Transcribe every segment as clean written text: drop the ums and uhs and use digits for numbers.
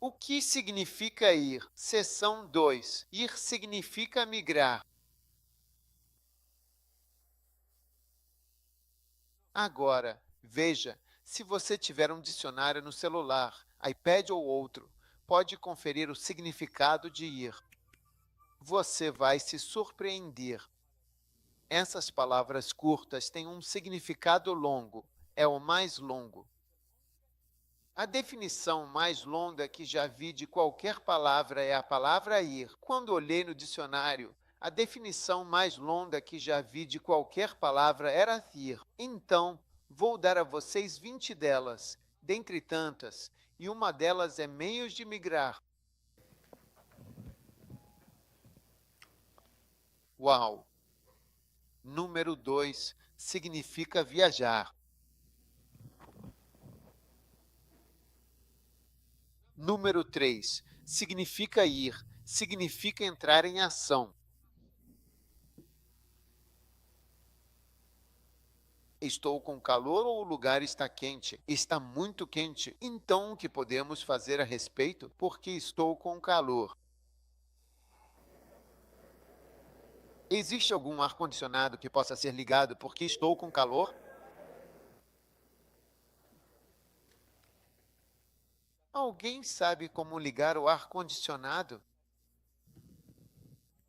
O que significa ir? Seção 2. Ir significa migrar. Agora, veja, se você tiver um dicionário no celular, iPad ou outro, pode conferir o significado de ir. Você vai se surpreender. Essas palavras curtas têm um significado longo, é o mais longo. A definição mais longa que já vi de qualquer palavra é a palavra ir. Quando olhei no dicionário, a definição mais longa que já vi de qualquer palavra era ir. Então, vou dar a vocês 20 delas, dentre tantas, e uma delas é meios de migrar. Uau! Número 2 significa viajar. Número 3 significa ir, significa entrar em ação. Estou com calor ou o lugar está quente? Está muito quente. Então, o que podemos fazer a respeito? Porque estou com calor. Existe algum ar-condicionado que possa ser ligado porque estou com calor? Alguém sabe como ligar o ar-condicionado?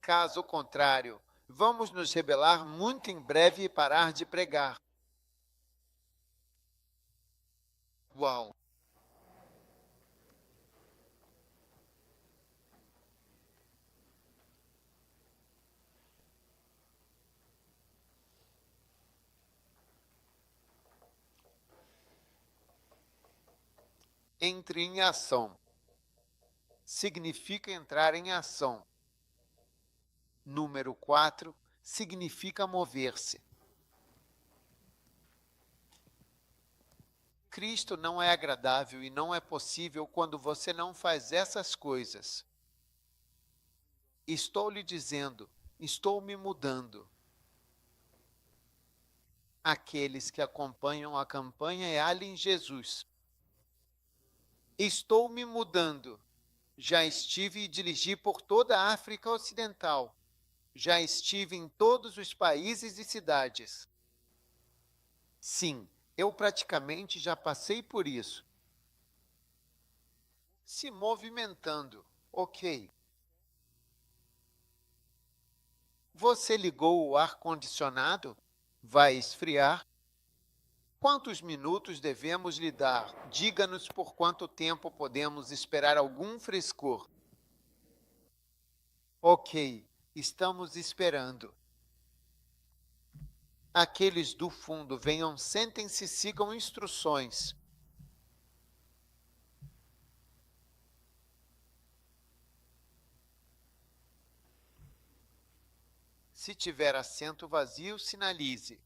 Caso contrário, vamos nos rebelar muito em breve e parar de pregar. Uau! Entre em ação. Significa entrar em ação. Número 4 significa mover-se. Cristo não é agradável e não é possível quando você não faz essas coisas. Estou lhe dizendo, estou me mudando. Aqueles que acompanham a campanha é Alien Jesus. Estou me mudando. Já estive e dirigi por toda a África Ocidental. Já estive em todos os países e cidades. Sim, eu praticamente já passei por isso. Se movimentando. Ok. Você ligou o ar-condicionado? Vai esfriar? Quantos minutos devemos lhe dar? Diga-nos por quanto tempo podemos esperar algum frescor. Ok, estamos esperando. Aqueles do fundo, venham, sentem-se e sigam instruções. Se tiver assento vazio, sinalize.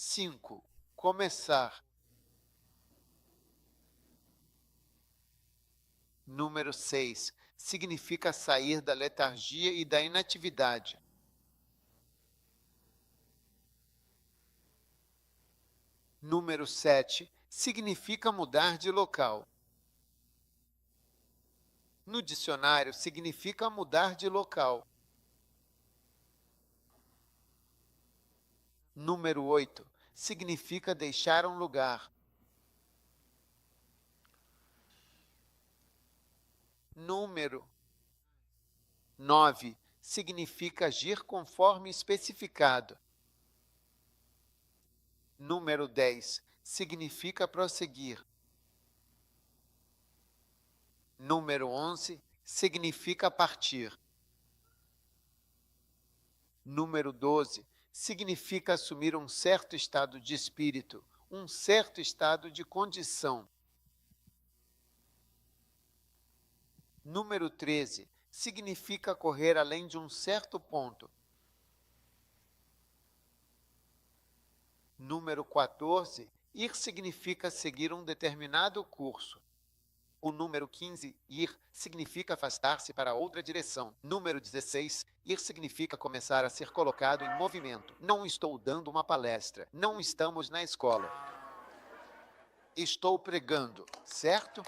Cinco. Começar. Número 6 significa sair da letargia e da inatividade. Número 7 significa mudar de local. No dicionário, significa mudar de local. Número 8 significa deixar um lugar. Número 9 significa agir conforme especificado. Número 10 significa prosseguir. Número 11 significa partir. Número 12 significa assumir um certo estado de espírito, um certo estado de condição. Número 13 significa correr além de um certo ponto. Número 14, ir significa seguir um determinado curso. O número 15, ir, significa afastar-se para outra direção. Número 16, ir significa começar a ser colocado em movimento. Não estou dando uma palestra. Não estamos na escola. Estou pregando, certo?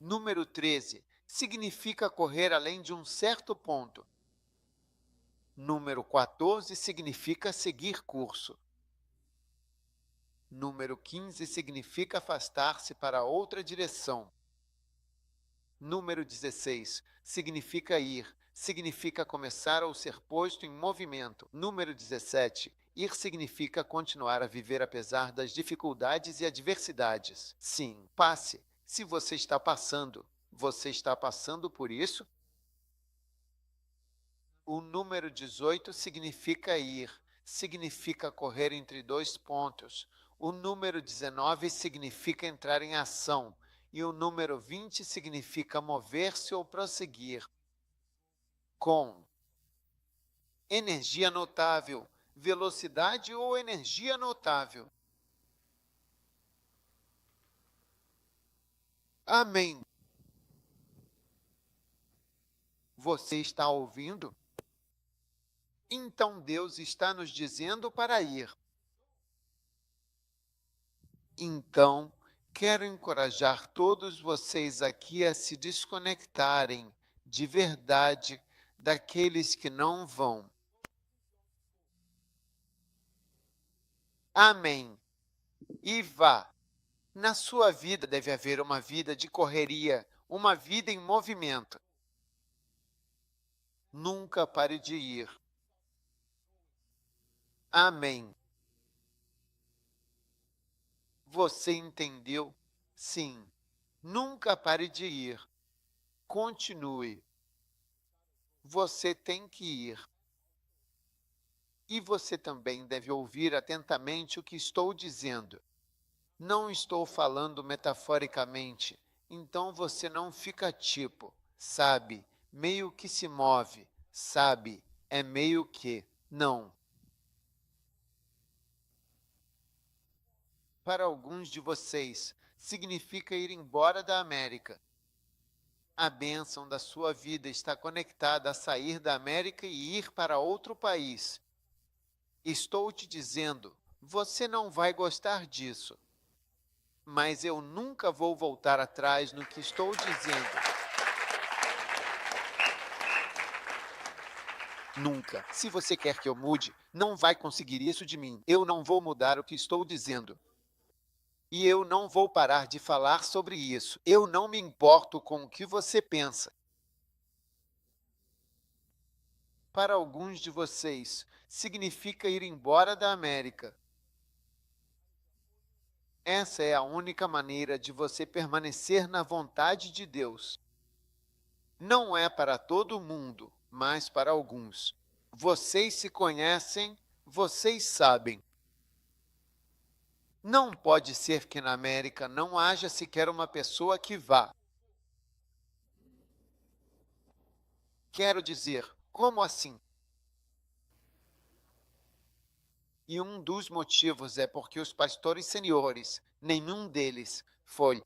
Número 13 significa correr além de um certo ponto. Número 14 significa seguir curso. Número 15 significa afastar-se para outra direção. Número 16 significa ir, significa começar ou ser posto em movimento. Número 17, ir significa continuar a viver apesar das dificuldades e adversidades. Sim, passe. Se você está passando por isso? O número 18 significa ir, significa correr entre dois pontos. O número 19 significa entrar em ação. E o número 20 significa mover-se ou prosseguir. Com energia notável, velocidade ou energia notável. Amém. Você está ouvindo? Então Deus está nos dizendo para ir. Então, quero encorajar todos vocês aqui a se desconectarem de verdade daqueles que não vão. Amém. E vá. Na sua vida deve haver uma vida de correria, uma vida em movimento. Nunca pare de ir. Amém. Você entendeu? Sim. Nunca pare de ir. Continue. Você tem que ir. E você também deve ouvir atentamente o que estou dizendo. Não estou falando metaforicamente, então você não fica tipo, sabe, meio que se move, sabe, é meio que, não. Para alguns de vocês, significa ir embora da América. A bênção da sua vida está conectada a sair da América e ir para outro país. Estou te dizendo, você não vai gostar disso. Mas eu nunca vou voltar atrás no que estou dizendo. Nunca. Se você quer que eu mude, não vai conseguir isso de mim. Eu não vou mudar o que estou dizendo. E eu não vou parar de falar sobre isso. Eu não me importo com o que você pensa. Para alguns de vocês, significa ir embora da América. Essa é a única maneira de você permanecer na vontade de Deus. Não é para todo mundo, mas para alguns. Vocês se conhecem, vocês sabem. Não pode ser que na América não haja sequer uma pessoa que vá. Quero dizer, como assim? E um dos motivos é porque os pastores seniores, nenhum deles foi.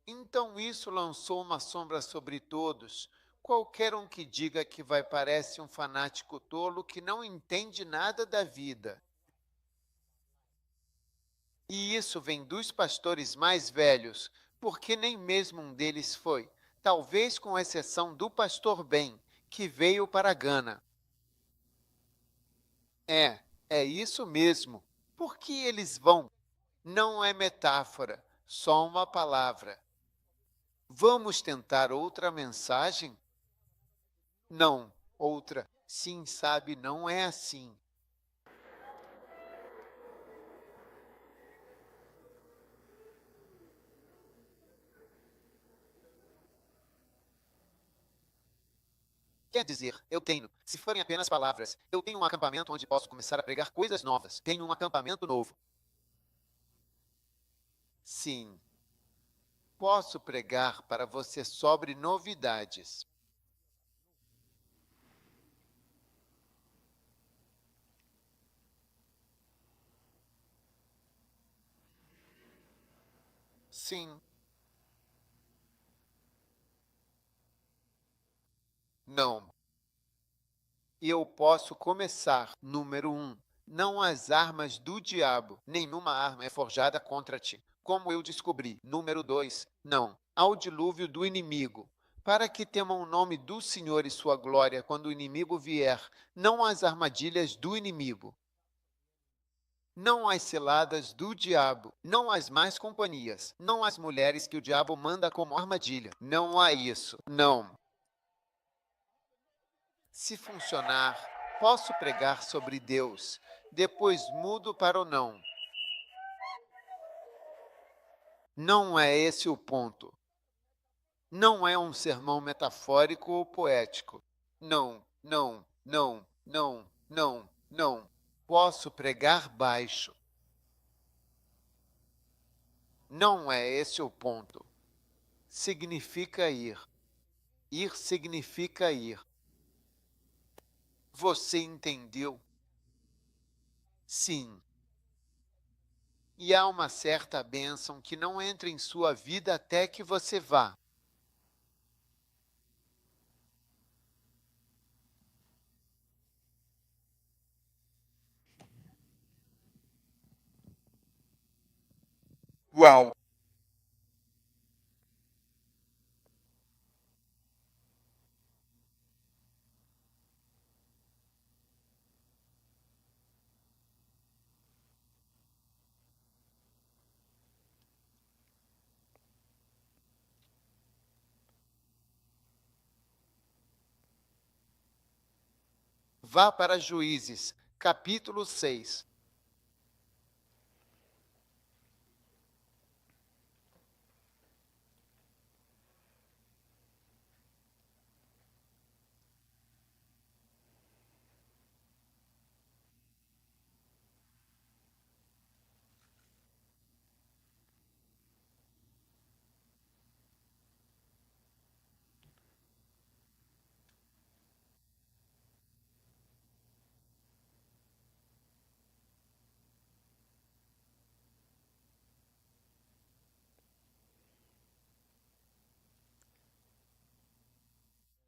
Então isso lançou uma sombra sobre todos. Qualquer um que diga que vai parece um fanático tolo que não entende nada da vida. E isso vem dos pastores mais velhos. porque nem mesmo um deles foi, talvez com exceção do pastor Ben, que veio para Gana. É isso mesmo. Por que eles vão? Não é metáfora, só uma palavra. Vamos tentar outra mensagem? Não, outra. Sim, sabe, não é assim. Quer dizer, eu tenho, se forem apenas palavras, eu tenho um acampamento onde posso começar a pregar coisas novas. Tenho um acampamento novo. Sim, posso pregar para você sobre novidades. Sim, não. Eu posso começar. Número um. Não as armas do diabo. Nenhuma arma é forjada contra ti. Como eu descobri. Número 2. Não. Ao dilúvio do inimigo. Para que temam o nome do Senhor e sua glória quando o inimigo vier. Não as armadilhas do inimigo. Não as ciladas do diabo, não as más companhias, não as mulheres que o diabo manda como armadilha. Não há isso. Não. Se funcionar, posso pregar sobre Deus, depois mudo para o não. Não é esse o ponto. Não é um sermão metafórico ou poético. Não, não, não, não, não, não. Posso pregar baixo. Não é esse o ponto. Significa ir. Ir significa ir. Você entendeu? Sim. E há uma certa bênção que não entra em sua vida até que você vá. Uau! Vá para Juízes, capítulo 6.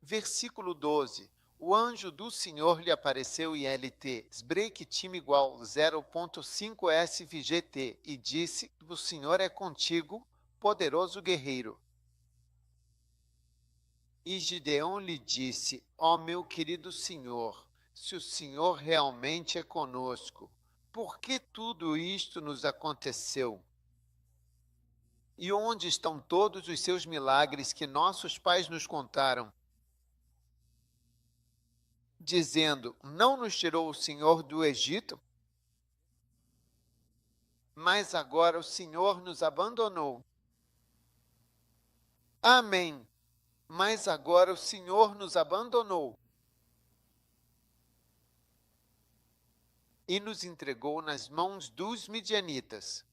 Versículo 12. O anjo do Senhor lhe apareceu em LT, break time igual 0.5 SVGT, e disse: O Senhor é contigo, poderoso guerreiro. E Gideão lhe disse: Ó meu querido Senhor, se o Senhor realmente é conosco, por que tudo isto nos aconteceu? E onde estão todos os seus milagres que nossos pais nos contaram? Dizendo: Não nos tirou o Senhor do Egito? Mas agora o Senhor nos abandonou. Amém. Mas agora o Senhor nos abandonou e nos entregou nas mãos dos midianitas.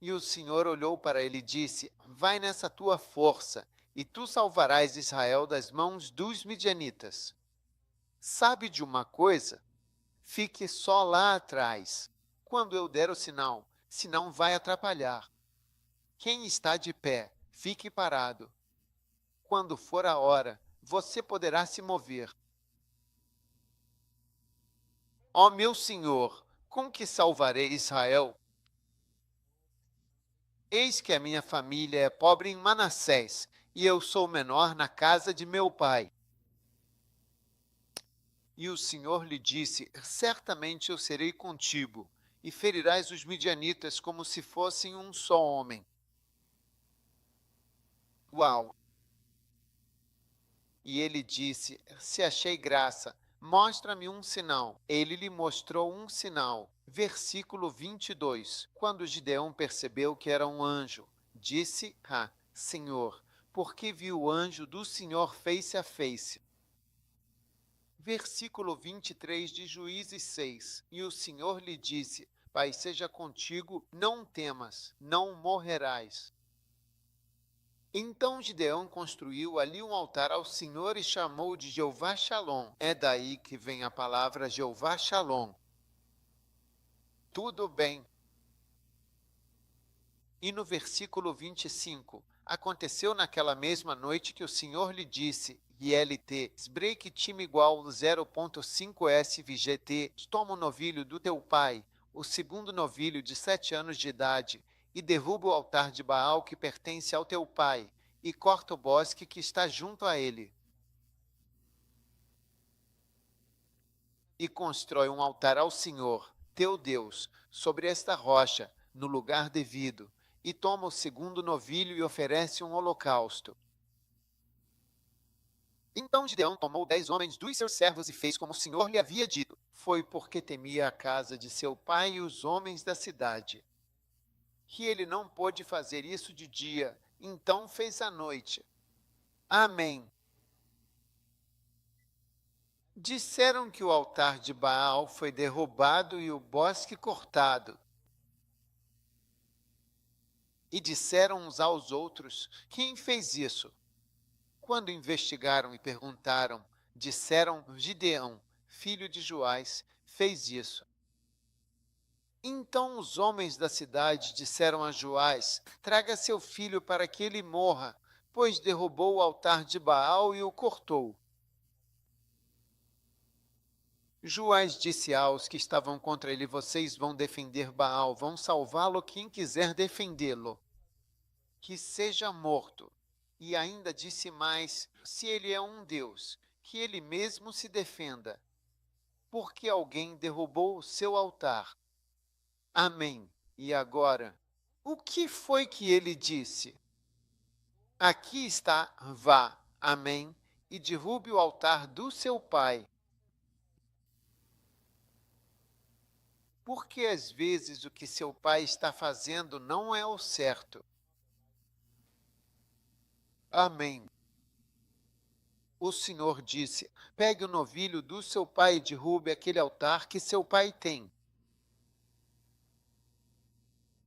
E o Senhor olhou para ele e disse: Vai nessa tua força, e tu salvarás Israel das mãos dos midianitas. Sabe de uma coisa? Fique só lá atrás, quando eu der o sinal, senão vai atrapalhar. Quem está de pé, fique parado. Quando for a hora, você poderá se mover. Ó meu Senhor, com que salvarei Israel? Eis que a minha família é pobre em Manassés, e eu sou menor na casa de meu pai. E o Senhor lhe disse: Certamente eu serei contigo, e ferirás os midianitas como se fossem um só homem. Uau! E ele disse: Se achei graça, mostra-me um sinal. Ele lhe mostrou um sinal. Versículo 22. Quando Gideão percebeu que era um anjo, disse: Senhor, porque viu o anjo do Senhor face a face. Versículo 23 de Juízes 6. E o Senhor lhe disse: Pai seja contigo, não temas, não morrerás. Então Gideão construiu ali um altar ao Senhor e chamou de Jeová Shalom. É daí que vem a palavra Jeová Shalom. Tudo bem. E no versículo 25, aconteceu naquela mesma noite que o Senhor lhe disse, ILT, break time igual 0.5 SVGT, toma o novilho do teu pai, o segundo novilho de 7 anos de idade, e derruba o altar de Baal que pertence ao teu pai, e corta o bosque que está junto a ele. E constrói um altar ao Senhor, teu Deus, sobre esta rocha, no lugar devido, e toma o segundo novilho e oferece um holocausto. Então Gideão tomou 10 homens dos seus servos e fez como o Senhor lhe havia dito. Foi porque temia a casa de seu pai e os homens da cidade. Que ele não pôde fazer isso de dia, então fez à noite. Amém. Disseram que o altar de Baal foi derrubado e o bosque cortado. E disseram uns aos outros: Quem fez isso? Quando investigaram e perguntaram, disseram: Gideão, filho de Joás, fez isso. Então os homens da cidade disseram a Joás: Traga seu filho para que ele morra, pois derrubou o altar de Baal e o cortou. Joás disse aos que estavam contra ele: Vocês vão defender Baal, vão salvá-lo quem quiser defendê-lo. Que seja morto. E ainda disse mais: Se ele é um Deus, que ele mesmo se defenda, porque alguém derrubou o seu altar. Amém. E agora, o que foi que ele disse? Aqui está, vá, amém, e derrube o altar do seu pai. Porque às vezes o que seu pai está fazendo não é o certo. Amém. O Senhor disse: Pegue o novilho do seu pai e derrube aquele altar que seu pai tem.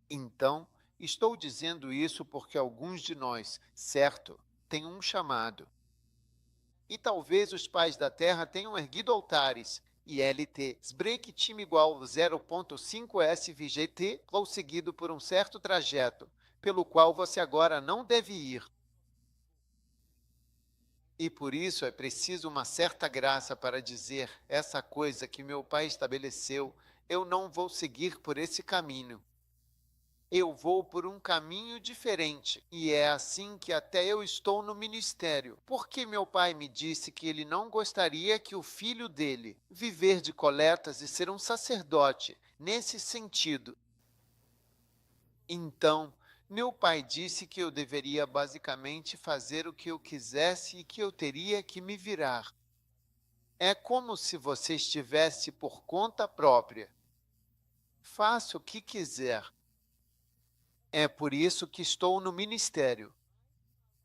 Então, estou dizendo isso porque alguns de nós, certo, têm um chamado. E talvez os pais da terra tenham erguido altares, ILT, break time igual 0.5 SVGT, conseguido por um certo trajeto, pelo qual você agora não deve ir. E por isso é preciso uma certa graça para dizer: essa coisa que meu pai estabeleceu, eu não vou seguir por esse caminho. Eu vou por um caminho diferente, e é assim que até eu estou no ministério, porque meu pai me disse que ele não gostaria que o filho dele viver de coletas e ser um sacerdote, nesse sentido. Então, meu pai disse que eu deveria basicamente fazer o que eu quisesse e que eu teria que me virar. É como se você estivesse por conta própria. Faça o que quiser. É por isso que estou no ministério.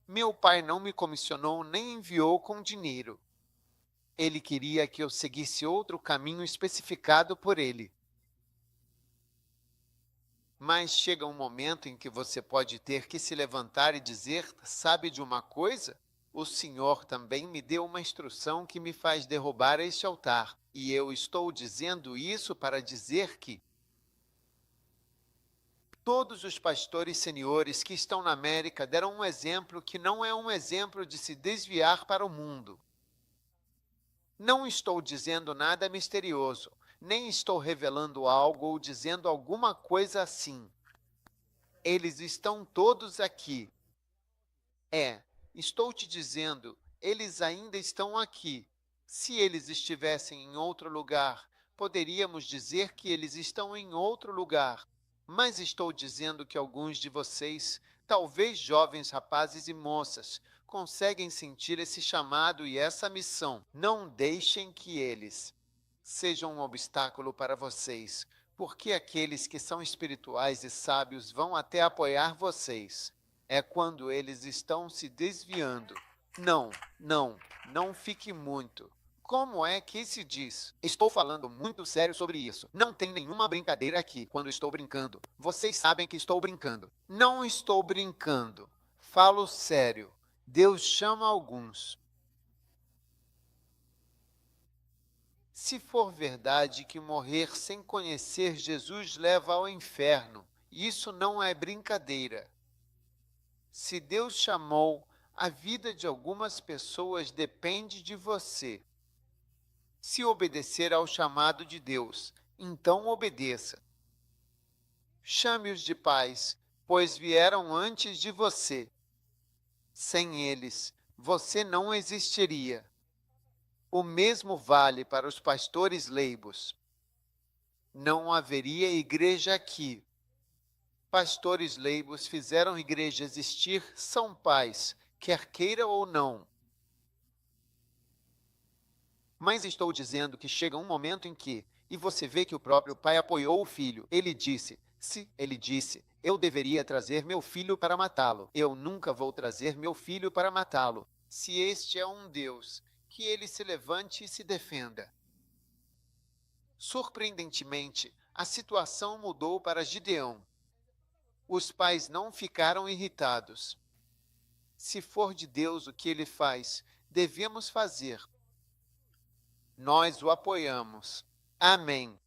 Meu pai não me comissionou nem enviou com dinheiro. Ele queria que eu seguisse outro caminho especificado por ele. Mas chega um momento em que você pode ter que se levantar e dizer: Sabe de uma coisa? O Senhor também me deu uma instrução que me faz derrubar este altar. E eu estou dizendo isso para dizer que todos os pastores seniores que estão na América deram um exemplo que não é um exemplo de se desviar para o mundo. Não estou dizendo nada misterioso, nem estou revelando algo ou dizendo alguma coisa assim. Eles estão todos aqui. Estou te dizendo, eles ainda estão aqui. Se eles estivessem em outro lugar, poderíamos dizer que eles estão em outro lugar. Mas estou dizendo que alguns de vocês, talvez jovens rapazes e moças, conseguem sentir esse chamado e essa missão. Não deixem que eles sejam um obstáculo para vocês, porque aqueles que são espirituais e sábios vão até apoiar vocês. É quando eles estão se desviando. Não fique muito. Como é que se diz? Estou falando muito sério sobre isso. Não tem nenhuma brincadeira aqui quando estou brincando. Vocês sabem que estou brincando. Não estou brincando. Falo sério. Deus chama alguns. Se for verdade que morrer sem conhecer Jesus leva ao inferno, isso não é brincadeira. Se Deus chamou, a vida de algumas pessoas depende de você. Se obedecer ao chamado de Deus, então obedeça. Chame-os de pais, pois vieram antes de você. Sem eles, você não existiria. O mesmo vale para os pastores leigos. Não haveria igreja aqui. Pastores leigos fizeram igreja existir, são pais, quer queira ou não. Mas estou dizendo que chega um momento em que, e você vê que o próprio pai apoiou o filho. Ele disse, eu deveria trazer meu filho para matá-lo. Eu nunca vou trazer meu filho para matá-lo. Se este é um Deus, que ele se levante e se defenda. Surpreendentemente, a situação mudou para Gideão. Os pais não ficaram irritados. Se for de Deus o que ele faz, devemos fazer. Nós o apoiamos. Amém.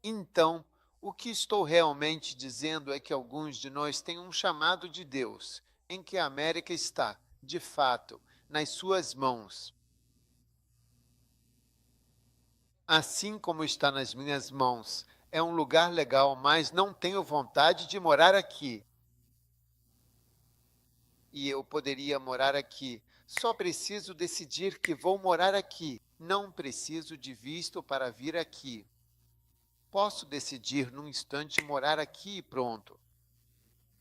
Então, o que estou realmente dizendo é que alguns de nós têm um chamado de Deus, em que a América está, de fato, nas suas mãos. Assim como está nas minhas mãos, é um lugar legal, mas não tenho vontade de morar aqui. E eu poderia morar aqui. Só preciso decidir que vou morar aqui. Não preciso de visto para vir aqui. Posso decidir num instante morar aqui e pronto.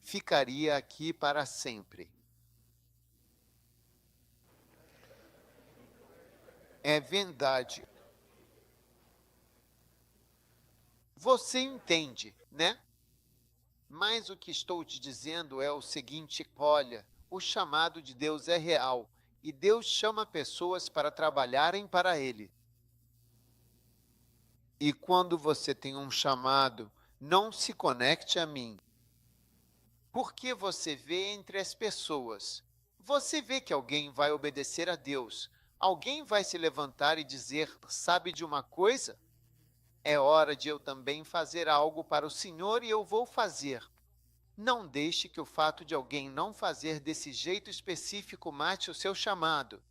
Ficaria aqui para sempre. É verdade. Você entende, né? Mas o que estou te dizendo é o seguinte: olha, o chamado de Deus é real e Deus chama pessoas para trabalharem para Ele. E quando você tem um chamado, não se conecte a mim. Porque você vê entre as pessoas. Você vê que alguém vai obedecer a Deus. Alguém vai se levantar e dizer, sabe de uma coisa? É hora de eu também fazer algo para o Senhor e eu vou fazer. Não deixe que o fato de alguém não fazer desse jeito específico mate o seu chamado.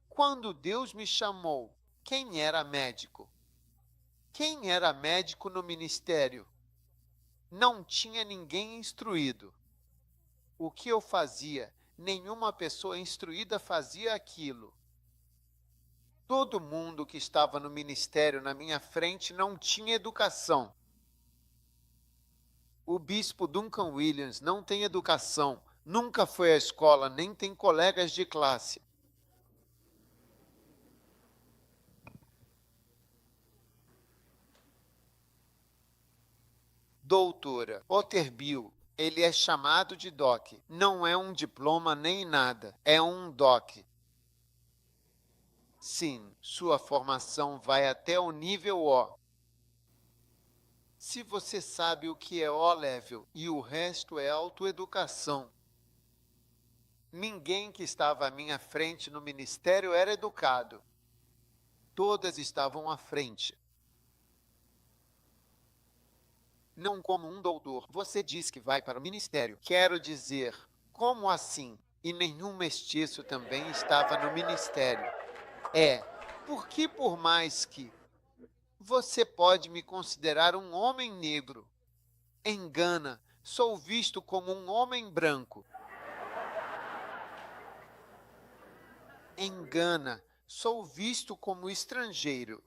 Quando Deus me chamou, quem era médico? Quem era médico no ministério? Não tinha ninguém instruído. O que eu fazia? Nenhuma pessoa instruída fazia aquilo. Todo mundo que estava no ministério na minha frente não tinha educação. O bispo Duncan Williams não tem educação, nunca foi à escola, nem tem colegas de classe. Doutora Otterbill, ele é chamado de doc. Não é um diploma nem nada, é um doc. Sim, sua formação vai até o nível O. Se você sabe o que é O-Level e o resto é autoeducação. Ninguém que estava à minha frente no ministério era educado. Todas estavam à frente. Não como um doutor. Você diz que vai para o ministério. Quero dizer, como assim? E nenhum mestiço também estava no ministério. Porque por mais que você pode me considerar um homem negro, engana, sou visto como um homem branco. Em Gana, sou visto como estrangeiro.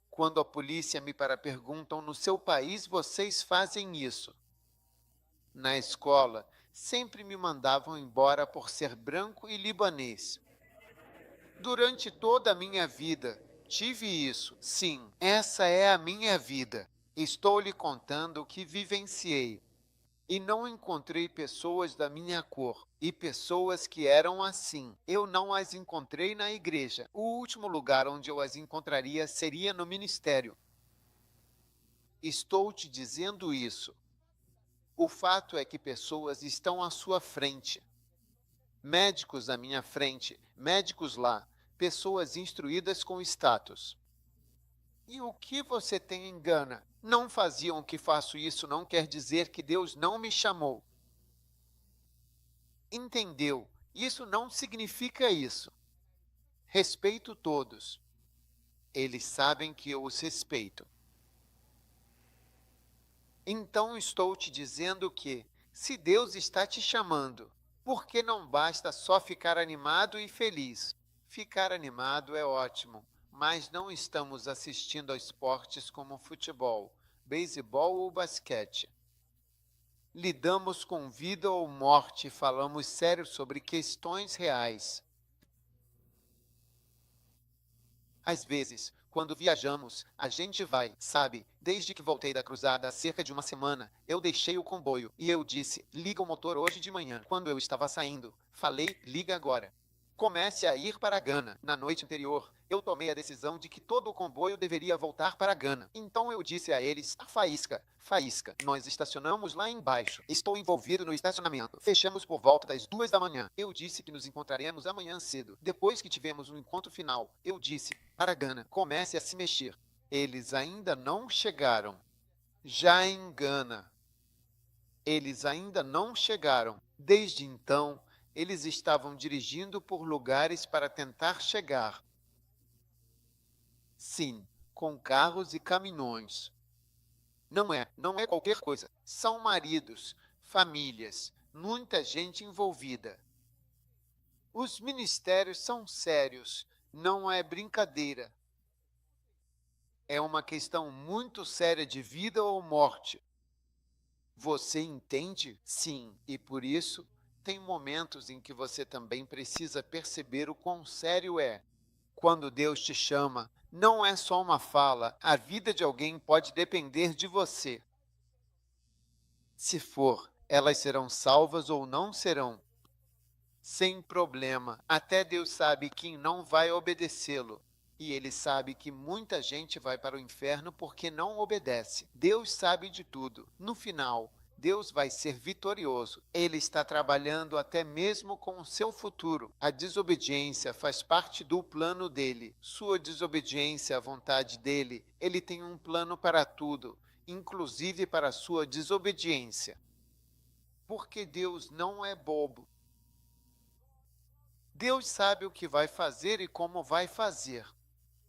Quando a polícia me perguntam, no seu país vocês fazem isso? Na escola, sempre me mandavam embora por ser branco e libanês. Durante toda a minha vida, tive isso. Sim, essa é a minha vida. Estou lhe contando o que vivenciei. E não encontrei pessoas da minha cor e pessoas que eram assim. Eu não as encontrei na igreja. O último lugar onde eu as encontraria seria no ministério. Estou te dizendo isso. O fato é que pessoas estão à sua frente. Médicos à minha frente, médicos lá, pessoas instruídas com status. E o que você tem em Gana? Não faziam o que faço isso não quer dizer que Deus não me chamou. Entendeu? Isso não significa isso. Respeito todos. Eles sabem que eu os respeito. Então estou te dizendo que, se Deus está te chamando, por que não basta só ficar animado e feliz? Ficar animado é ótimo, mas não estamos assistindo a esportes como futebol, beisebol ou basquete. Lidamos com vida ou morte e falamos sério sobre questões reais. Às vezes, quando viajamos, a gente vai, sabe? Desde que voltei da cruzada há cerca de uma semana, eu deixei o comboio e eu disse, liga o motor hoje de manhã. Quando eu estava saindo, falei, liga agora. Comece a ir para Gana. Na noite anterior, eu tomei a decisão de que todo o comboio deveria voltar para Gana. Então eu disse a eles, faísca, faísca, nós estacionamos lá embaixo. Estou envolvido no estacionamento. Fechamos por volta das 2 da manhã. Eu disse que nos encontraremos amanhã cedo. Depois que tivemos um encontro final, eu disse, para Gana, comece a se mexer. Eles ainda não chegaram. Já em Gana, eles ainda não chegaram. Desde então, eles estavam dirigindo por lugares para tentar chegar. Sim, com carros e caminhões. Não é qualquer coisa. São maridos, famílias, muita gente envolvida. Os ministérios são sérios, não é brincadeira. É uma questão muito séria de vida ou morte. Você entende? Sim, e por isso tem momentos em que você também precisa perceber o quão sério é. Quando Deus te chama, não é só uma fala, a vida de alguém pode depender de você. Se for, elas serão salvas ou não serão. Sem problema, até Deus sabe quem não vai obedecê-lo. E ele sabe que muita gente vai para o inferno porque não obedece. Deus sabe de tudo. No final, Deus vai ser vitorioso. Ele está trabalhando até mesmo com o seu futuro. A desobediência faz parte do plano dele. Sua desobediência à vontade dele, ele tem um plano para tudo, inclusive para a sua desobediência. Porque Deus não é bobo. Deus sabe o que vai fazer e como vai fazer.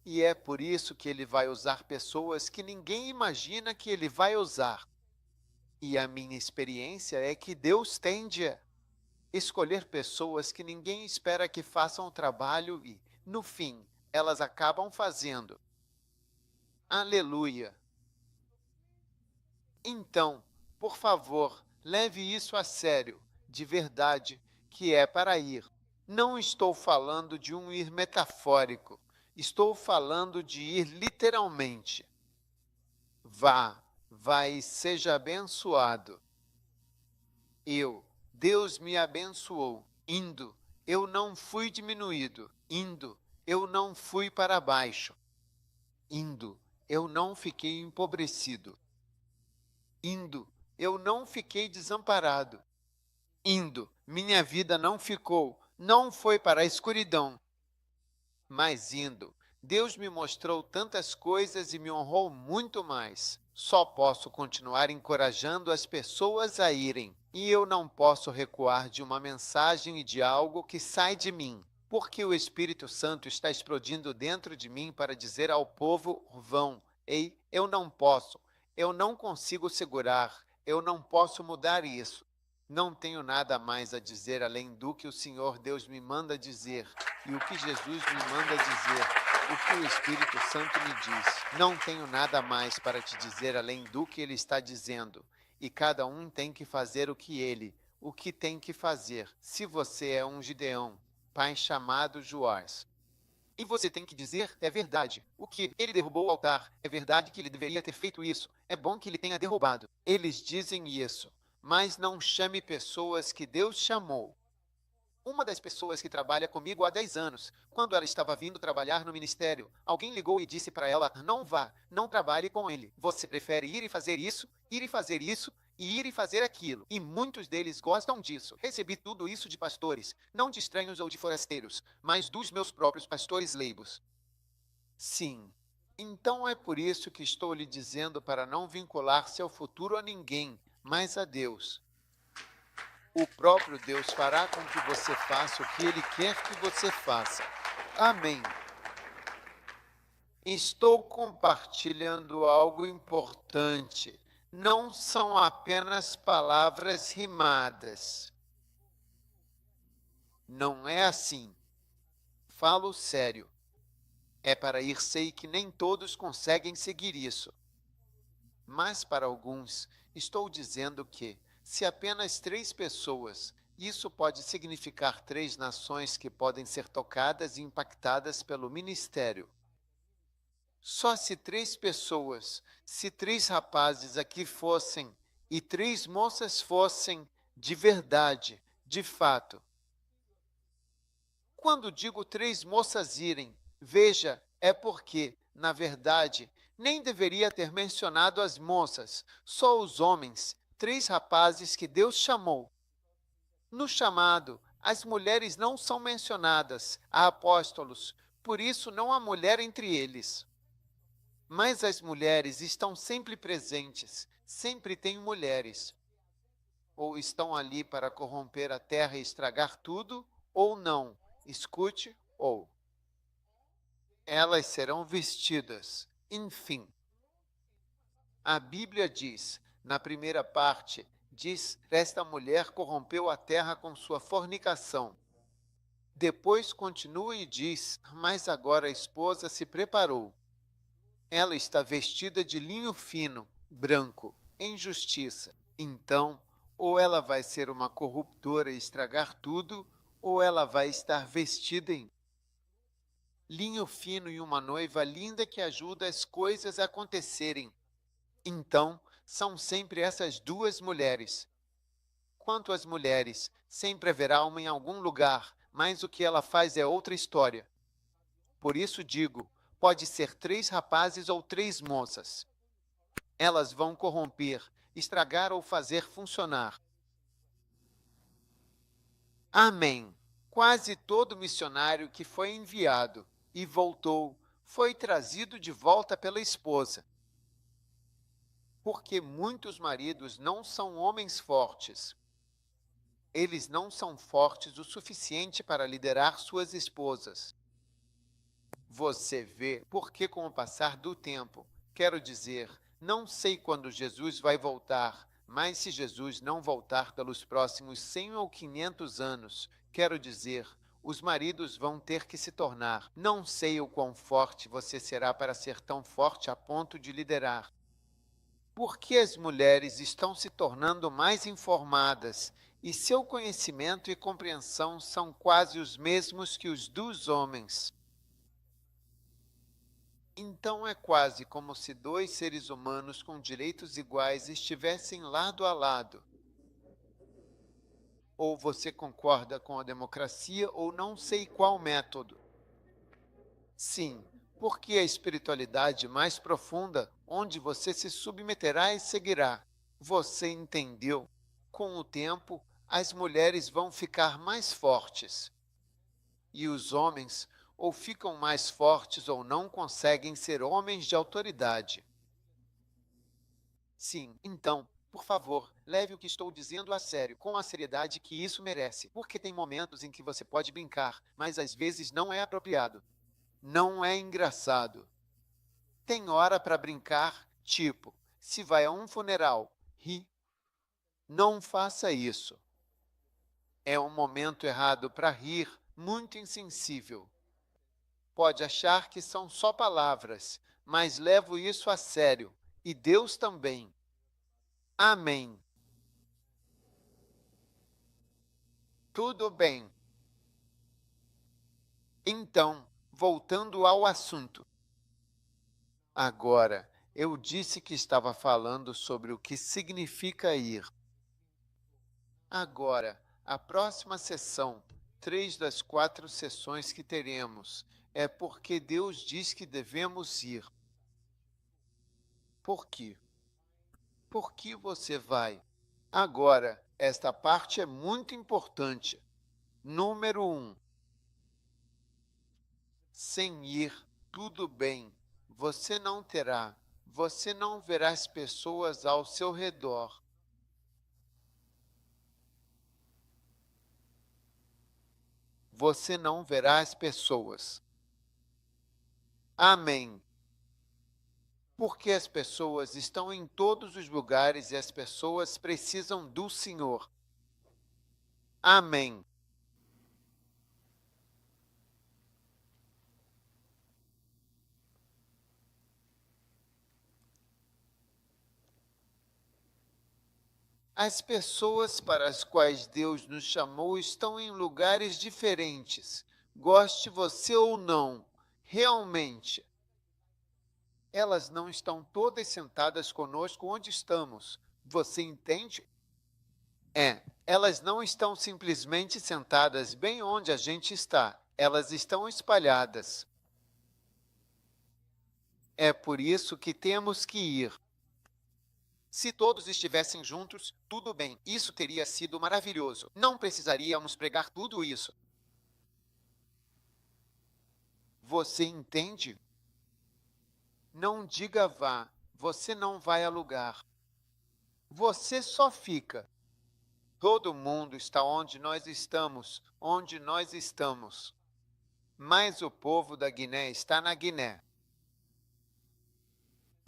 E é por isso que ele vai usar pessoas que ninguém imagina que ele vai usar. E a minha experiência é que Deus tende a escolher pessoas que ninguém espera que façam o trabalho e, no fim, elas acabam fazendo. Aleluia! Então, por favor, leve isso a sério, de verdade, que é para ir. Não estou falando de um ir metafórico, estou falando de ir literalmente. Vá, vá e seja abençoado. Deus me abençoou. Indo, eu não fui diminuído. Indo, eu não fui para baixo. Indo, eu não fiquei empobrecido. Indo, eu não fiquei desamparado. Indo, minha vida não foi para a escuridão. Mas indo, Deus me mostrou tantas coisas e me honrou muito mais. Só posso continuar encorajando as pessoas a irem. E eu não posso recuar de uma mensagem e de algo que sai de mim. Porque o Espírito Santo está explodindo dentro de mim para dizer ao povo: vão. Ei, eu não posso. Eu não consigo segurar. Eu não posso mudar isso. Não tenho nada mais a dizer além do que o Senhor Deus me manda dizer e o que Jesus me manda dizer, o que o Espírito Santo me diz. Não tenho nada mais para te dizer além do que ele está dizendo. E cada um tem que fazer o que tem que fazer. Se você é um Gideão, pai chamado Joás, e você tem que dizer, é verdade. O que ele derrubou o altar, é verdade que ele deveria ter feito isso. É bom que ele tenha derrubado. Eles dizem isso, mas não chame pessoas que Deus chamou. Uma das pessoas que trabalha comigo há 10 anos, quando ela estava vindo trabalhar no ministério, alguém ligou e disse para ela, não vá, não trabalhe com ele. Você prefere ir e fazer isso, ir e fazer isso, e ir e fazer aquilo. E muitos deles gostam disso. Recebi tudo isso de pastores, não de estranhos ou de forasteiros, mas dos meus próprios pastores leigos. Sim. Então é por isso que estou lhe dizendo para não vincular seu futuro a ninguém, mas a Deus. O próprio Deus fará com que você faça o que Ele quer que você faça. Amém. Estou compartilhando algo importante. Não são apenas palavras rimadas. Não é assim. Falo sério. É para ir, sei que nem todos conseguem seguir isso. Mas para alguns, estou dizendo que, se apenas 3 pessoas, isso pode significar 3 nações que podem ser tocadas e impactadas pelo ministério. Só se 3 pessoas, se 3 rapazes aqui fossem e 3 moças fossem de verdade, de fato. Quando digo 3 moças irem, veja, é porque, na verdade, nem deveria ter mencionado as moças, só os homens, 3 rapazes que Deus chamou. No chamado, as mulheres não são mencionadas, há apóstolos, por isso não há mulher entre eles. Mas as mulheres estão sempre presentes, sempre tem mulheres. Ou estão ali para corromper a terra e estragar tudo, ou não. Escute, ou. Elas serão vestidas. Enfim, a Bíblia diz, na primeira parte, diz, esta mulher corrompeu a terra com sua fornicação. Depois continua e diz, mas agora a esposa se preparou. Ela está vestida de linho fino, branco, em justiça. Então, ou ela vai ser uma corruptora e estragar tudo, ou ela vai estar vestida em linho fino e uma noiva linda que ajuda as coisas a acontecerem. Então, são sempre essas 2 mulheres. Quanto às mulheres, sempre haverá uma em algum lugar, mas o que ela faz é outra história. Por isso digo, pode ser 3 rapazes ou 3 moças. Elas vão corromper, estragar ou fazer funcionar. Amém. Quase todo missionário que foi enviado e voltou foi trazido de volta pela esposa. Porque muitos maridos não são homens fortes. Eles não são fortes o suficiente para liderar suas esposas. Você vê, porque com o passar do tempo, quero dizer, não sei quando Jesus vai voltar, mas se Jesus não voltar pelos próximos 100 ou 500 anos, quero dizer, os maridos vão ter que se tornar. Não sei o quão forte você será para ser tão forte a ponto de liderar. Porque as mulheres estão se tornando mais informadas e seu conhecimento e compreensão são quase os mesmos que os dos homens. Então é quase como se 2 seres humanos com direitos iguais estivessem lado a lado. Ou você concorda com a democracia ou não sei qual método. Sim, porque a espiritualidade mais profunda, onde você se submeterá e seguirá. Você entendeu? Com o tempo, as mulheres vão ficar mais fortes. E os homens ou ficam mais fortes ou não conseguem ser homens de autoridade. Sim, então, por favor, leve o que estou dizendo a sério, com a seriedade que isso merece, porque tem momentos em que você pode brincar, mas às vezes não é apropriado. Não é engraçado. Tem hora para brincar, tipo, se vai a um funeral, ri. Não faça isso. É um momento errado para rir, muito insensível. Pode achar que são só palavras, mas levo isso a sério, e Deus também. Amém. Tudo bem. Então, voltando ao assunto. Agora, eu disse que estava falando sobre o que significa ir. Agora, a próxima sessão, 3 das 4 sessões que teremos, é porque Deus diz que devemos ir. Por quê? Por que você vai? Agora, esta parte é muito importante. Número 1. Sem ir, tudo bem. Você não terá. Você não verá as pessoas ao seu redor. Você não verá as pessoas. Amém. Porque as pessoas estão em todos os lugares e as pessoas precisam do Senhor. Amém. As pessoas para as quais Deus nos chamou estão em lugares diferentes. Goste você ou não, realmente. Elas não estão todas sentadas conosco onde estamos. Você entende? Elas não estão simplesmente sentadas bem onde a gente está. Elas estão espalhadas. É por isso que temos que ir. Se todos estivessem juntos, tudo bem. Isso teria sido maravilhoso. Não precisaríamos pregar tudo isso. Você entende? Não diga vá. Você não vai a lugar. Você só fica. Todo mundo está onde nós estamos, onde nós estamos. Mas o povo da Guiné está na Guiné.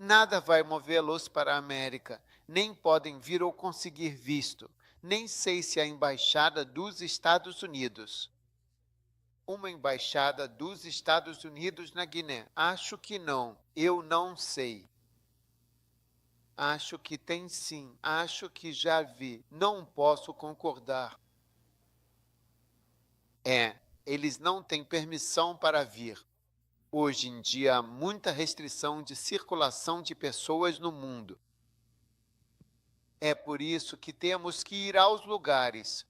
Nada vai movê-los para a América, nem podem vir ou conseguir visto. Nem sei se a embaixada dos Estados Unidos. Uma embaixada dos Estados Unidos na Guiné. Acho que não. Eu não sei. Acho que tem sim. Acho que já vi. Não posso concordar. Eles não têm permissão para vir. Hoje em dia há muita restrição de circulação de pessoas no mundo. É por isso que temos que ir aos lugares.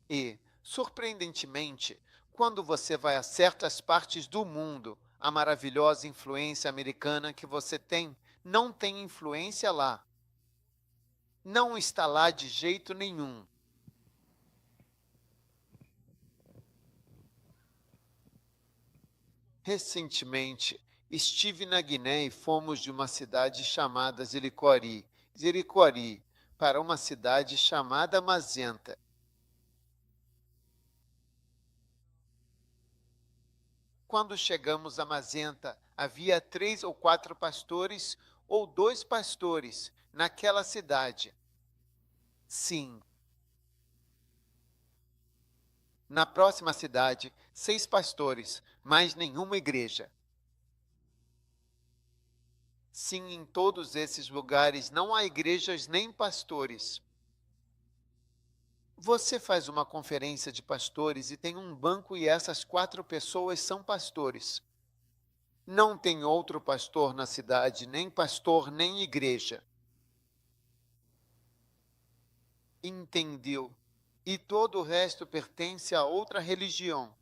E, surpreendentemente, quando você vai a certas partes do mundo, a maravilhosa influência americana que você tem não tem influência lá. Não está lá de jeito nenhum. Recentemente, estive na Guiné e fomos de uma cidade chamada Ziriquari, para uma cidade chamada Mazenta. Quando chegamos a Mazenta, havia 3 ou 4 pastores ou 2 pastores naquela cidade. Sim. Na próxima cidade, 6 pastores, mas nenhuma igreja. Sim, em todos esses lugares não há igrejas nem pastores. Você faz uma conferência de pastores e tem um banco e essas 4 pessoas são pastores. Não tem outro pastor na cidade, nem pastor, nem igreja. Entendeu? E todo o resto pertence a outra religião.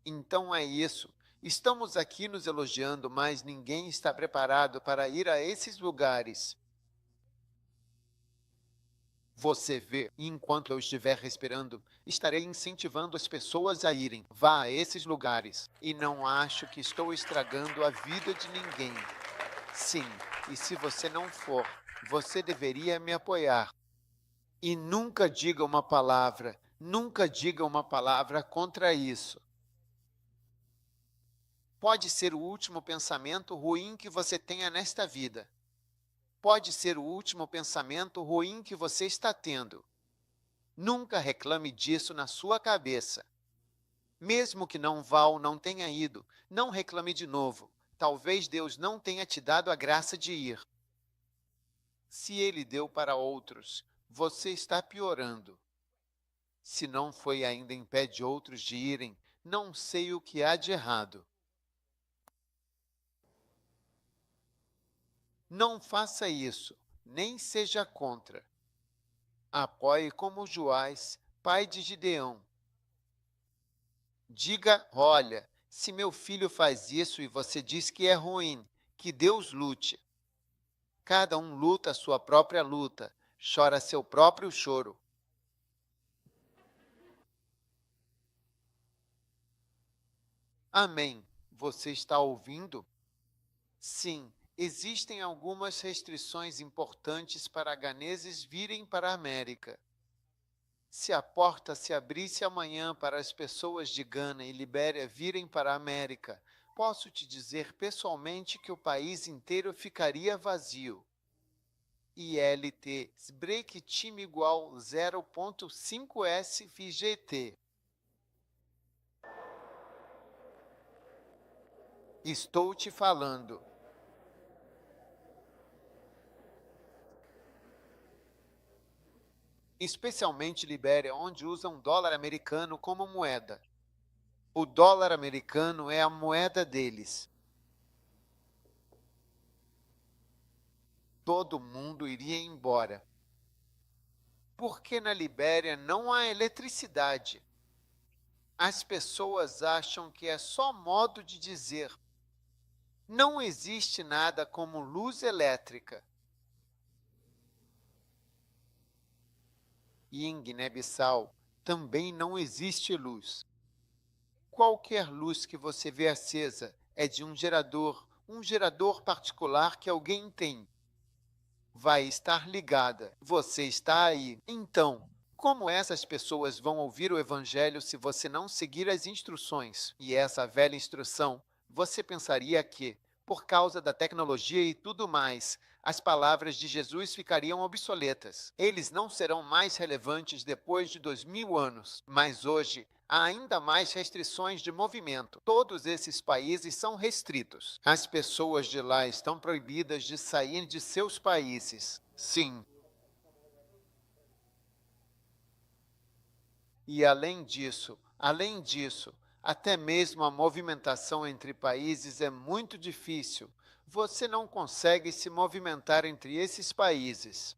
Então é isso. Estamos aqui nos elogiando, mas ninguém está preparado para ir a esses lugares. Você vê, e enquanto eu estiver respirando, estarei incentivando as pessoas a irem. Vá a esses lugares. E não acho que estou estragando a vida de ninguém. Sim, e se você não for, você deveria me apoiar. E nunca diga uma palavra contra isso. Pode ser o último pensamento ruim que você tenha nesta vida. pode ser o último pensamento ruim que você está tendo. Nunca reclame disso na sua cabeça. Mesmo que não vá ou não tenha ido, não reclame de novo. Talvez Deus não tenha te dado a graça de ir. Se Ele deu para outros, você está piorando. Se não foi ainda em pé de outros de irem, não sei o que há de errado. Não faça isso, nem seja contra. Apoie como Joás, pai de Gideão. Diga: olha, se meu filho faz isso e você diz que é ruim, que Deus lute. Cada um luta a sua própria luta, chora seu próprio choro. Amém. Você está ouvindo? Sim, existem algumas restrições importantes para ganeses virem para a América. Se a porta se abrisse amanhã para as pessoas de Gana e Libéria virem para a América, posso te dizer pessoalmente que o país inteiro ficaria vazio. ILT break time igual 0.5S VGT. Estou te falando. Especialmente Libéria, onde usam dólar americano como moeda. O dólar americano é a moeda deles. Todo mundo iria embora. Porque na Libéria não há eletricidade. As pessoas acham que é só modo de dizer. Não existe nada como luz elétrica. E em Guiné-Bissau também não existe luz. Qualquer luz que você vê acesa é de um gerador particular que alguém tem. Vai estar ligada. Você está aí. Então, como essas pessoas vão ouvir o Evangelho se você não seguir as instruções? E essa velha instrução, você pensaria que, por causa da tecnologia e tudo mais, as palavras de Jesus ficariam obsoletas. Eles não serão mais relevantes depois de 2000 anos. Mas hoje, há ainda mais restrições de movimento. Todos esses países são restritos. As pessoas de lá estão proibidas de sair de seus países. Sim. E além disso, até mesmo a movimentação entre países é muito difícil. Você não consegue se movimentar entre esses países.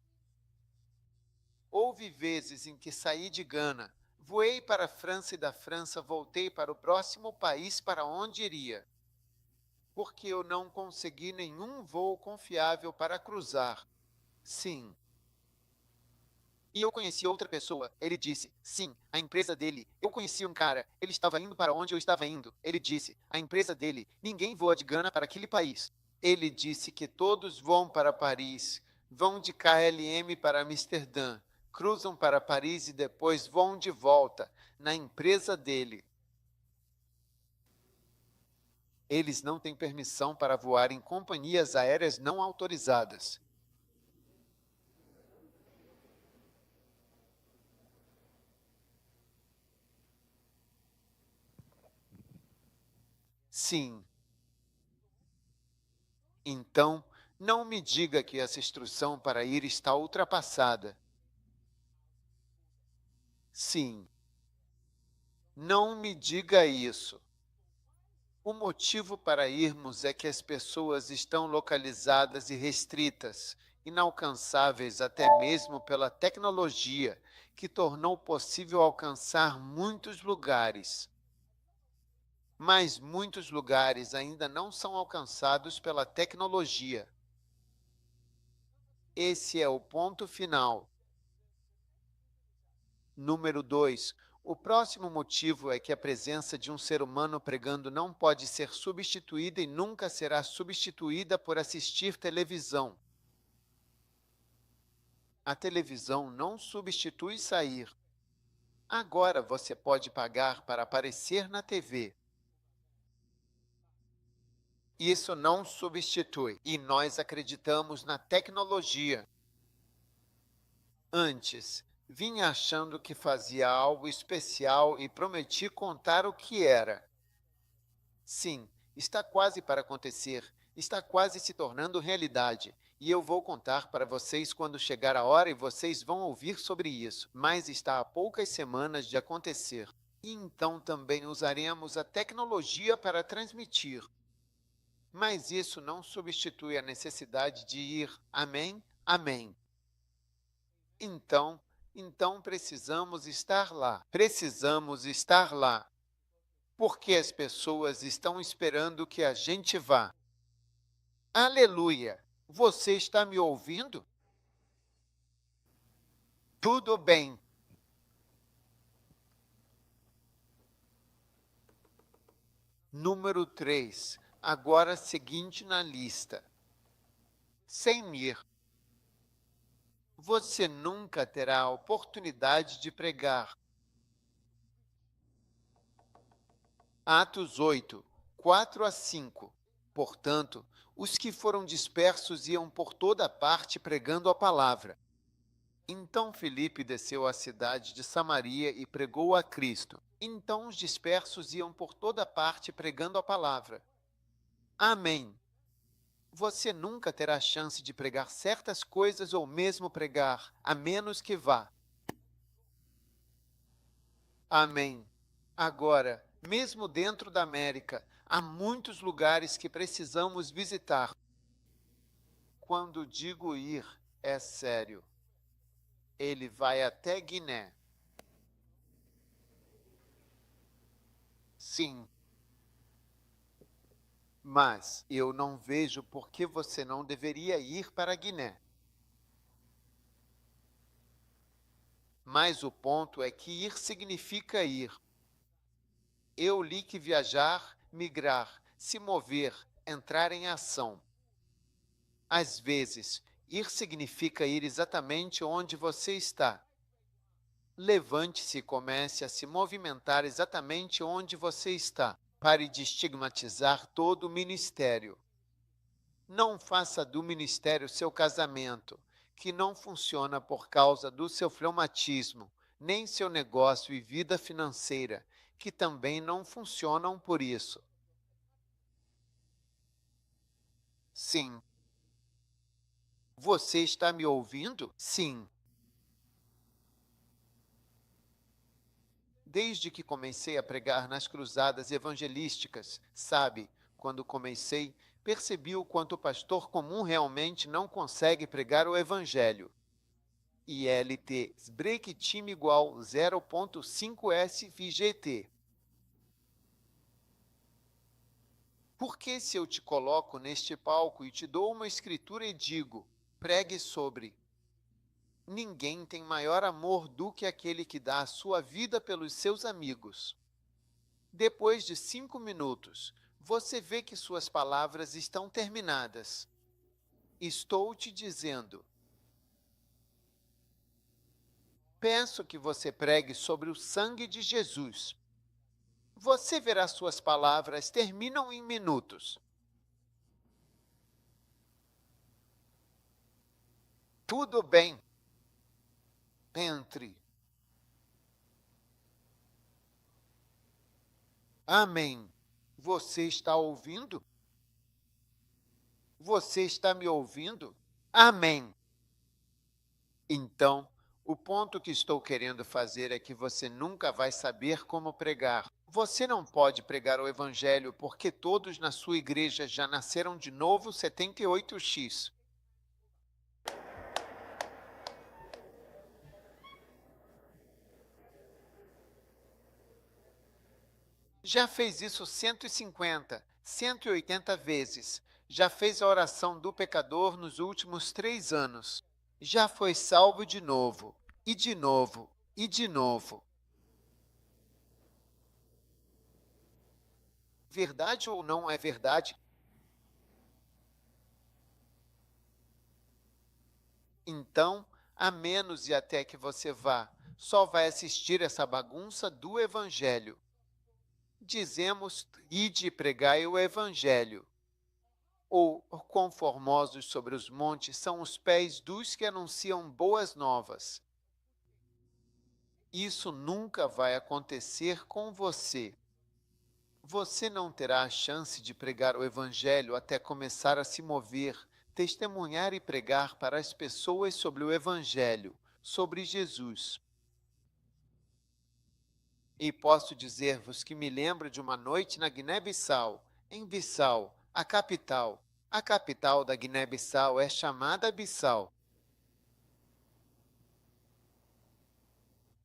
Houve vezes em que saí de Gana, voei para a França e da França voltei para o próximo país para onde iria, porque eu não consegui nenhum voo confiável para cruzar. Sim. E eu conheci outra pessoa. Ele disse, sim, a empresa dele. Eu conheci um cara. Ele estava indo para onde eu estava indo. Ele disse, a empresa dele. Ninguém voa de Gana para aquele país. Ele disse que todos vão para Paris. Vão de KLM para Amsterdã. Cruzam para Paris e depois vão de volta. Na empresa dele. Eles não têm permissão para voar em companhias aéreas não autorizadas. Sim. Então, não me diga que essa instrução para ir está ultrapassada. Sim, não me diga isso. O motivo para irmos é que as pessoas estão localizadas e restritas, inalcançáveis até mesmo pela tecnologia, que tornou possível alcançar muitos lugares. Mas muitos lugares ainda não são alcançados pela tecnologia. Esse é o ponto final. Número 2. O próximo motivo é que a presença de um ser humano pregando não pode ser substituída e nunca será substituída por assistir televisão. A televisão não substitui sair. Agora você pode pagar para aparecer na TV. Isso não substitui, e nós acreditamos na tecnologia. Antes, vim achando que fazia algo especial e prometi contar o que era. Sim, está quase para acontecer, está quase se tornando realidade. E eu vou contar para vocês quando chegar a hora e vocês vão ouvir sobre isso. Mas está a poucas semanas de acontecer. E então também usaremos a tecnologia para transmitir. Mas isso não substitui a necessidade de ir. Amém? Amém. Então, então precisamos estar lá. Precisamos estar lá. Porque as pessoas estão esperando que a gente vá. Aleluia! Você está me ouvindo? Tudo bem. Número 3. Agora seguinte na lista. Sem ir. Você nunca terá a oportunidade de pregar. Atos 8, 4 a 5. Portanto, os que foram dispersos iam por toda parte pregando a palavra. Então Filipe desceu à cidade de Samaria e pregou a Cristo. Então os dispersos iam por toda parte pregando a palavra. Amém. Você nunca terá chance de pregar certas coisas ou mesmo pregar, a menos que vá. Amém. Agora, mesmo dentro da América, há muitos lugares que precisamos visitar. Quando digo ir, é sério. Ele vai até Guiné. Sim. Mas eu não vejo por que você não deveria ir para Guiné. Mas o ponto é que ir significa ir. Eu li que viajar, migrar, se mover, entrar em ação. Às vezes, ir significa ir exatamente onde você está. Levante-se e comece a se movimentar exatamente onde você está. Pare de estigmatizar todo o ministério. Não faça do ministério seu casamento, que não funciona por causa do seu fleumatismo, nem seu negócio e vida financeira, que também não funcionam por isso. Sim. Você está me ouvindo? Sim. Desde que comecei a pregar nas cruzadas evangelísticas, sabe, quando comecei, percebi o quanto o pastor comum realmente não consegue pregar o evangelho. ILT break time igual 0.5 SVGT. Porque se eu te coloco neste palco e te dou uma escritura e digo, pregue sobre: ninguém tem maior amor do que aquele que dá a sua vida pelos seus amigos. Depois de 5 minutos, você vê que suas palavras estão terminadas. Estou te dizendo. Peço que você pregue sobre o sangue de Jesus. Você verá suas palavras terminam em minutos. Tudo bem. Entre. Amém. Você está ouvindo? Você está me ouvindo? Amém. Então, o ponto que estou querendo fazer é que você nunca vai saber como pregar. Você não pode pregar o evangelho porque todos na sua igreja já nasceram de novo 78x. Já fez isso 150, 180 vezes. Já fez a oração do pecador nos últimos 3 anos. Já foi salvo de novo, e de novo, e de novo. Verdade ou não é verdade? Então, a menos e até que você vá, só vai assistir essa bagunça do Evangelho. Dizemos, ide e pregai o Evangelho. Ou quão formosos sobre os montes são os pés dos que anunciam boas novas. Isso nunca vai acontecer com você. Você não terá a chance de pregar o Evangelho até começar a se mover, testemunhar e pregar para as pessoas sobre o Evangelho, sobre Jesus. E posso dizer-vos que me lembro de uma noite na Guiné-Bissau, em Bissau, a capital. A capital da Guiné-Bissau é chamada Bissau.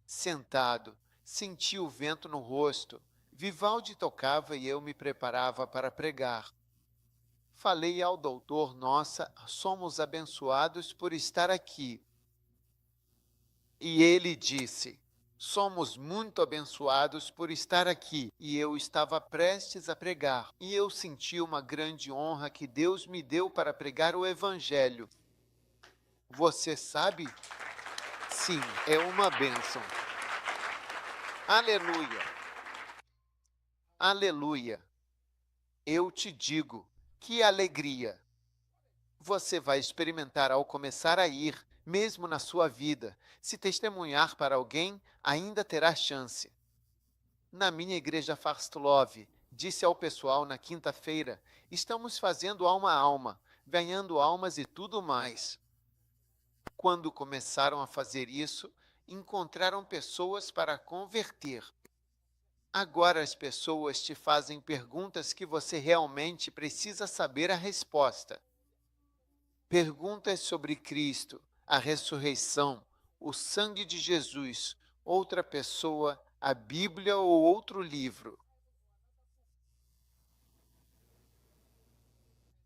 Sentado, senti o vento no rosto. Vivaldi tocava e eu me preparava para pregar. Falei ao doutor: nossa, somos abençoados por estar aqui. E ele disse: somos muito abençoados por estar aqui. E eu estava prestes a pregar. E eu senti uma grande honra que Deus me deu para pregar o Evangelho. Você sabe? Sim, é uma bênção. Aleluia! Aleluia! Eu te digo, que alegria! Você vai experimentar ao começar a ir, mesmo na sua vida. Se testemunhar para alguém, ainda terá chance. Na minha igreja Fast Love, disse ao pessoal na quinta-feira, estamos fazendo alma a alma, ganhando almas e tudo mais. Quando começaram a fazer isso, encontraram pessoas para converter. Agora as pessoas te fazem perguntas que você realmente precisa saber a resposta. Perguntas sobre Cristo, a ressurreição, o sangue de Jesus, outra pessoa, a Bíblia ou outro livro.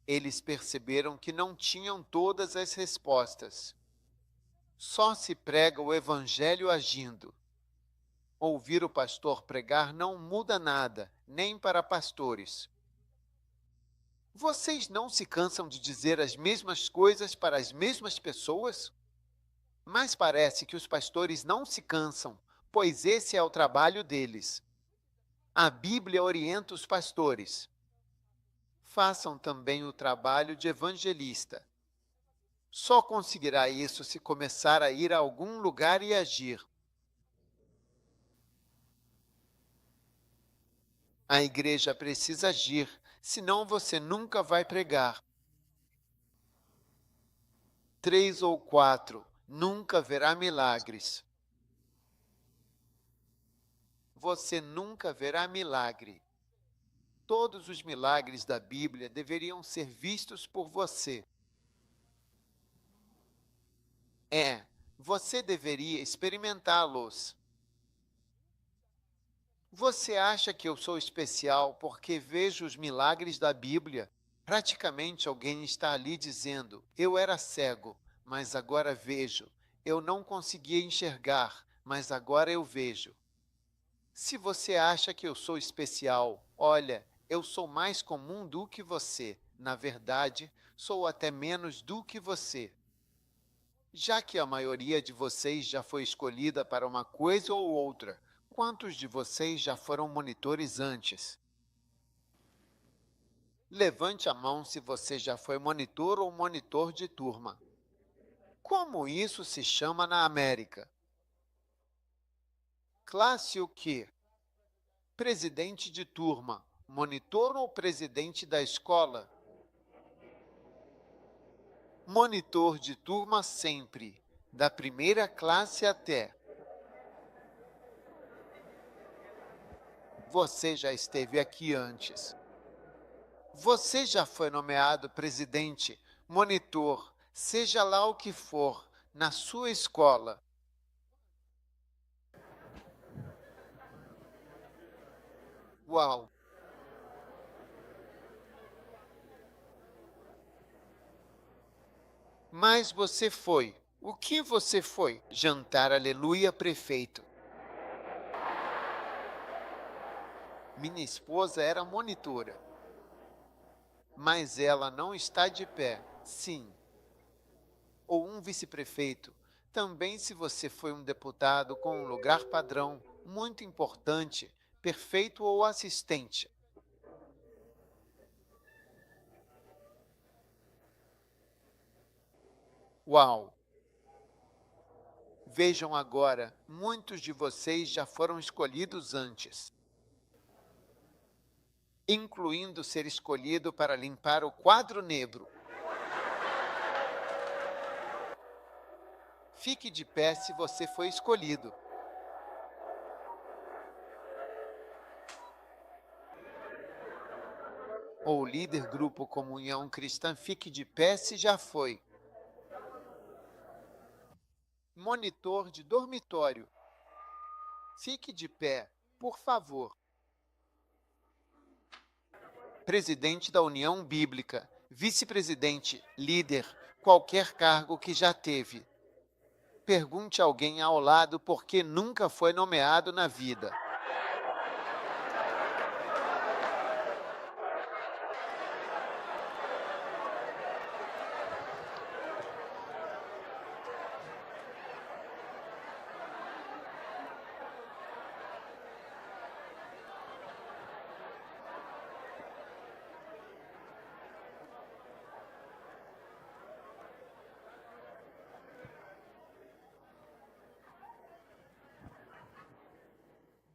Eles perceberam que não tinham todas as respostas. Só se prega o Evangelho agindo. Ouvir o pastor pregar não muda nada, nem para pastores. Vocês não se cansam de dizer as mesmas coisas para as mesmas pessoas? Mas parece que os pastores não se cansam, pois esse é o trabalho deles. A Bíblia orienta os pastores. Façam também o trabalho de evangelista. Só conseguirá isso se começar a ir a algum lugar e agir. A igreja precisa agir, senão você nunca vai pregar. 3 ou 4, nunca verá milagres. Você nunca verá milagre. Todos os milagres da Bíblia deveriam ser vistos por você. Você deveria experimentá-los. Você acha que eu sou especial porque vejo os milagres da Bíblia? Praticamente alguém está ali dizendo: eu era cego, mas agora vejo. Eu não conseguia enxergar, mas agora eu vejo. Se você acha que eu sou especial, olha, eu sou mais comum do que você. Na verdade, sou até menos do que você. Já que a maioria de vocês já foi escolhida para uma coisa ou outra, quantos de vocês já foram monitores antes? Levante a mão se você já foi monitor ou monitor de turma. Como isso se chama na América? Classe o quê? Presidente de turma, monitor ou presidente da escola? Monitor de turma sempre, da primeira classe até. Você já esteve aqui antes. Você já foi nomeado presidente, monitor, seja lá o que for, na sua escola. Uau! Mas você foi. O que você foi? Jantar aleluia, prefeito. Minha esposa era monitora. Mas ela não está de pé. Sim. Ou um vice-prefeito. Também se você foi um deputado com um lugar padrão, muito importante, perfeito ou assistente. Uau! Vejam agora, muitos de vocês já foram escolhidos antes, incluindo ser escolhido para limpar o quadro negro. Fique de pé se você foi escolhido. Ou líder grupo Comunhão Cristã, fique de pé se já foi. Monitor de dormitório, fique de pé, por favor. Presidente da União Bíblica, vice-presidente, líder, qualquer cargo que já teve. Pergunte a alguém ao lado por que nunca foi nomeado na vida.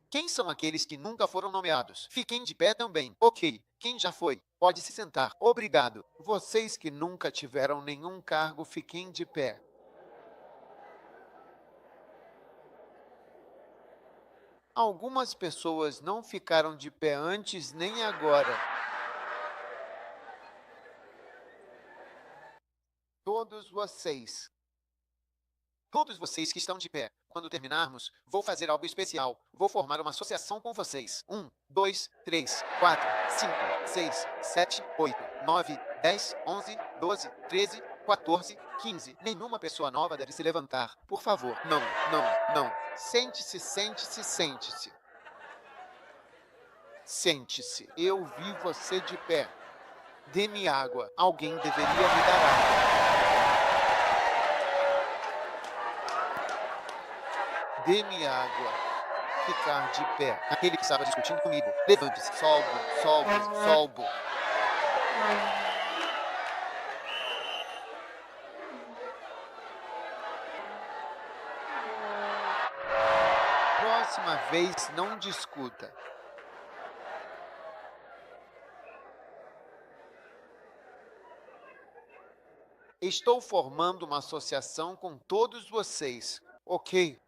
Quem são aqueles que nunca foram nomeados? Fiquem de pé também. Ok. Quem já foi? Pode se sentar. Obrigado. Vocês que nunca tiveram nenhum cargo, fiquem de pé. Algumas pessoas não ficaram de pé antes nem agora. Todos vocês que estão de pé, quando terminarmos, vou fazer algo especial. Vou formar uma associação com vocês. 1, 2, 3, 4, 5, 6, 7, 8, 9, 10, 11, 12, 13, 14, 15. Nenhuma pessoa nova deve se levantar. Por favor, não, não, não. Sente-se, sente-se, sente-se. Sente-se. Eu vi você de pé. Dê-me água. Alguém deveria me dar água. Dê-me água. Ficar de pé. Aquele que estava discutindo comigo. Levante-se. Solbo. Próxima vez, não discuta. Estou formando uma associação com todos vocês, ok?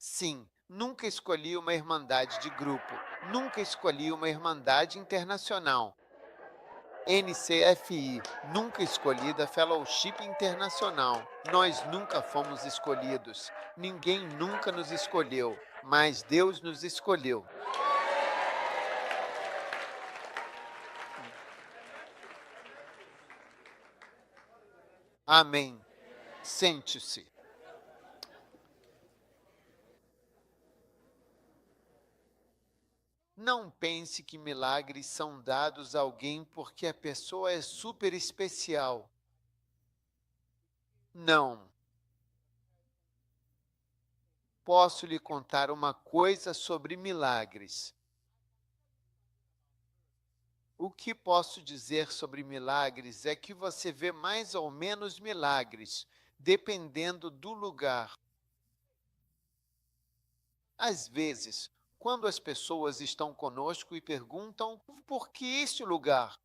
Sim, nunca escolhi uma irmandade de grupo, nunca escolhi uma irmandade internacional. NCFI, nunca escolhida Fellowship Internacional. Nós nunca fomos escolhidos, ninguém nunca nos escolheu, mas Deus nos escolheu. Amém. Sente-se. Não pense que milagres são dados a alguém porque a pessoa é super especial. Não. Posso lhe contar uma coisa sobre milagres. O que posso dizer sobre milagres é que você vê mais ou menos milagres, dependendo do lugar. Às vezes, quando as pessoas estão conosco e perguntam por que este lugar?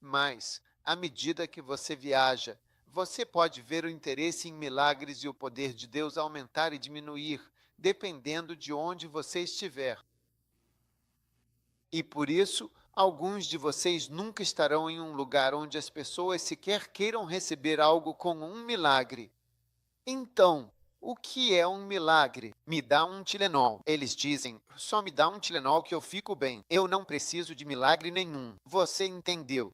Mas, à medida que você viaja, você pode ver o interesse em milagres e o poder de Deus aumentar e diminuir, dependendo de onde você estiver. E por isso, alguns de vocês nunca estarão em um lugar onde as pessoas sequer queiram receber algo como um milagre. Então, o que é um milagre? Me dá um Tilenol. Eles dizem, só me dá um Tilenol que eu fico bem. Eu não preciso de milagre nenhum. Você entendeu?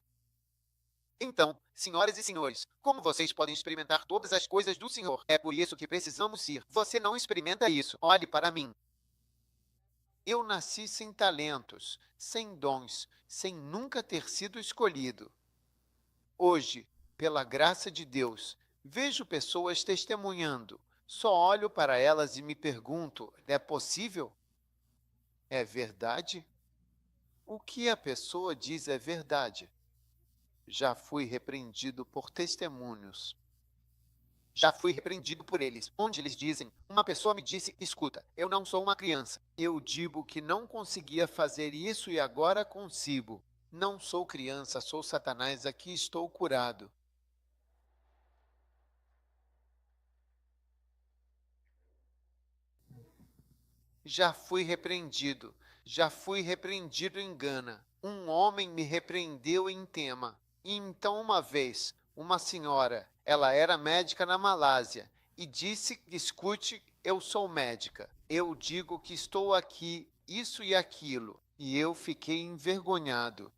Então, senhoras e senhores, como vocês podem experimentar todas as coisas do Senhor? É por isso que precisamos ir. Você não experimenta isso. Olhe para mim. Eu nasci sem talentos, sem dons, sem nunca ter sido escolhido. Hoje, pela graça de Deus, vejo pessoas testemunhando. Só olho para elas e me pergunto: é possível? É verdade? O que a pessoa diz é verdade. Já fui repreendido por testemunhos. Já fui repreendido por eles, onde eles dizem: uma pessoa me disse, escuta, eu não sou uma criança. Eu digo que não conseguia fazer isso e agora consigo. Não sou criança, sou Satanás, aqui estou curado. Já fui repreendido em Gana. Um homem me repreendeu em Tema. E então uma vez, uma senhora, ela era médica na Malásia, e disse, escute, eu sou médica. Eu digo que estou aqui, isso e aquilo. E eu fiquei envergonhado.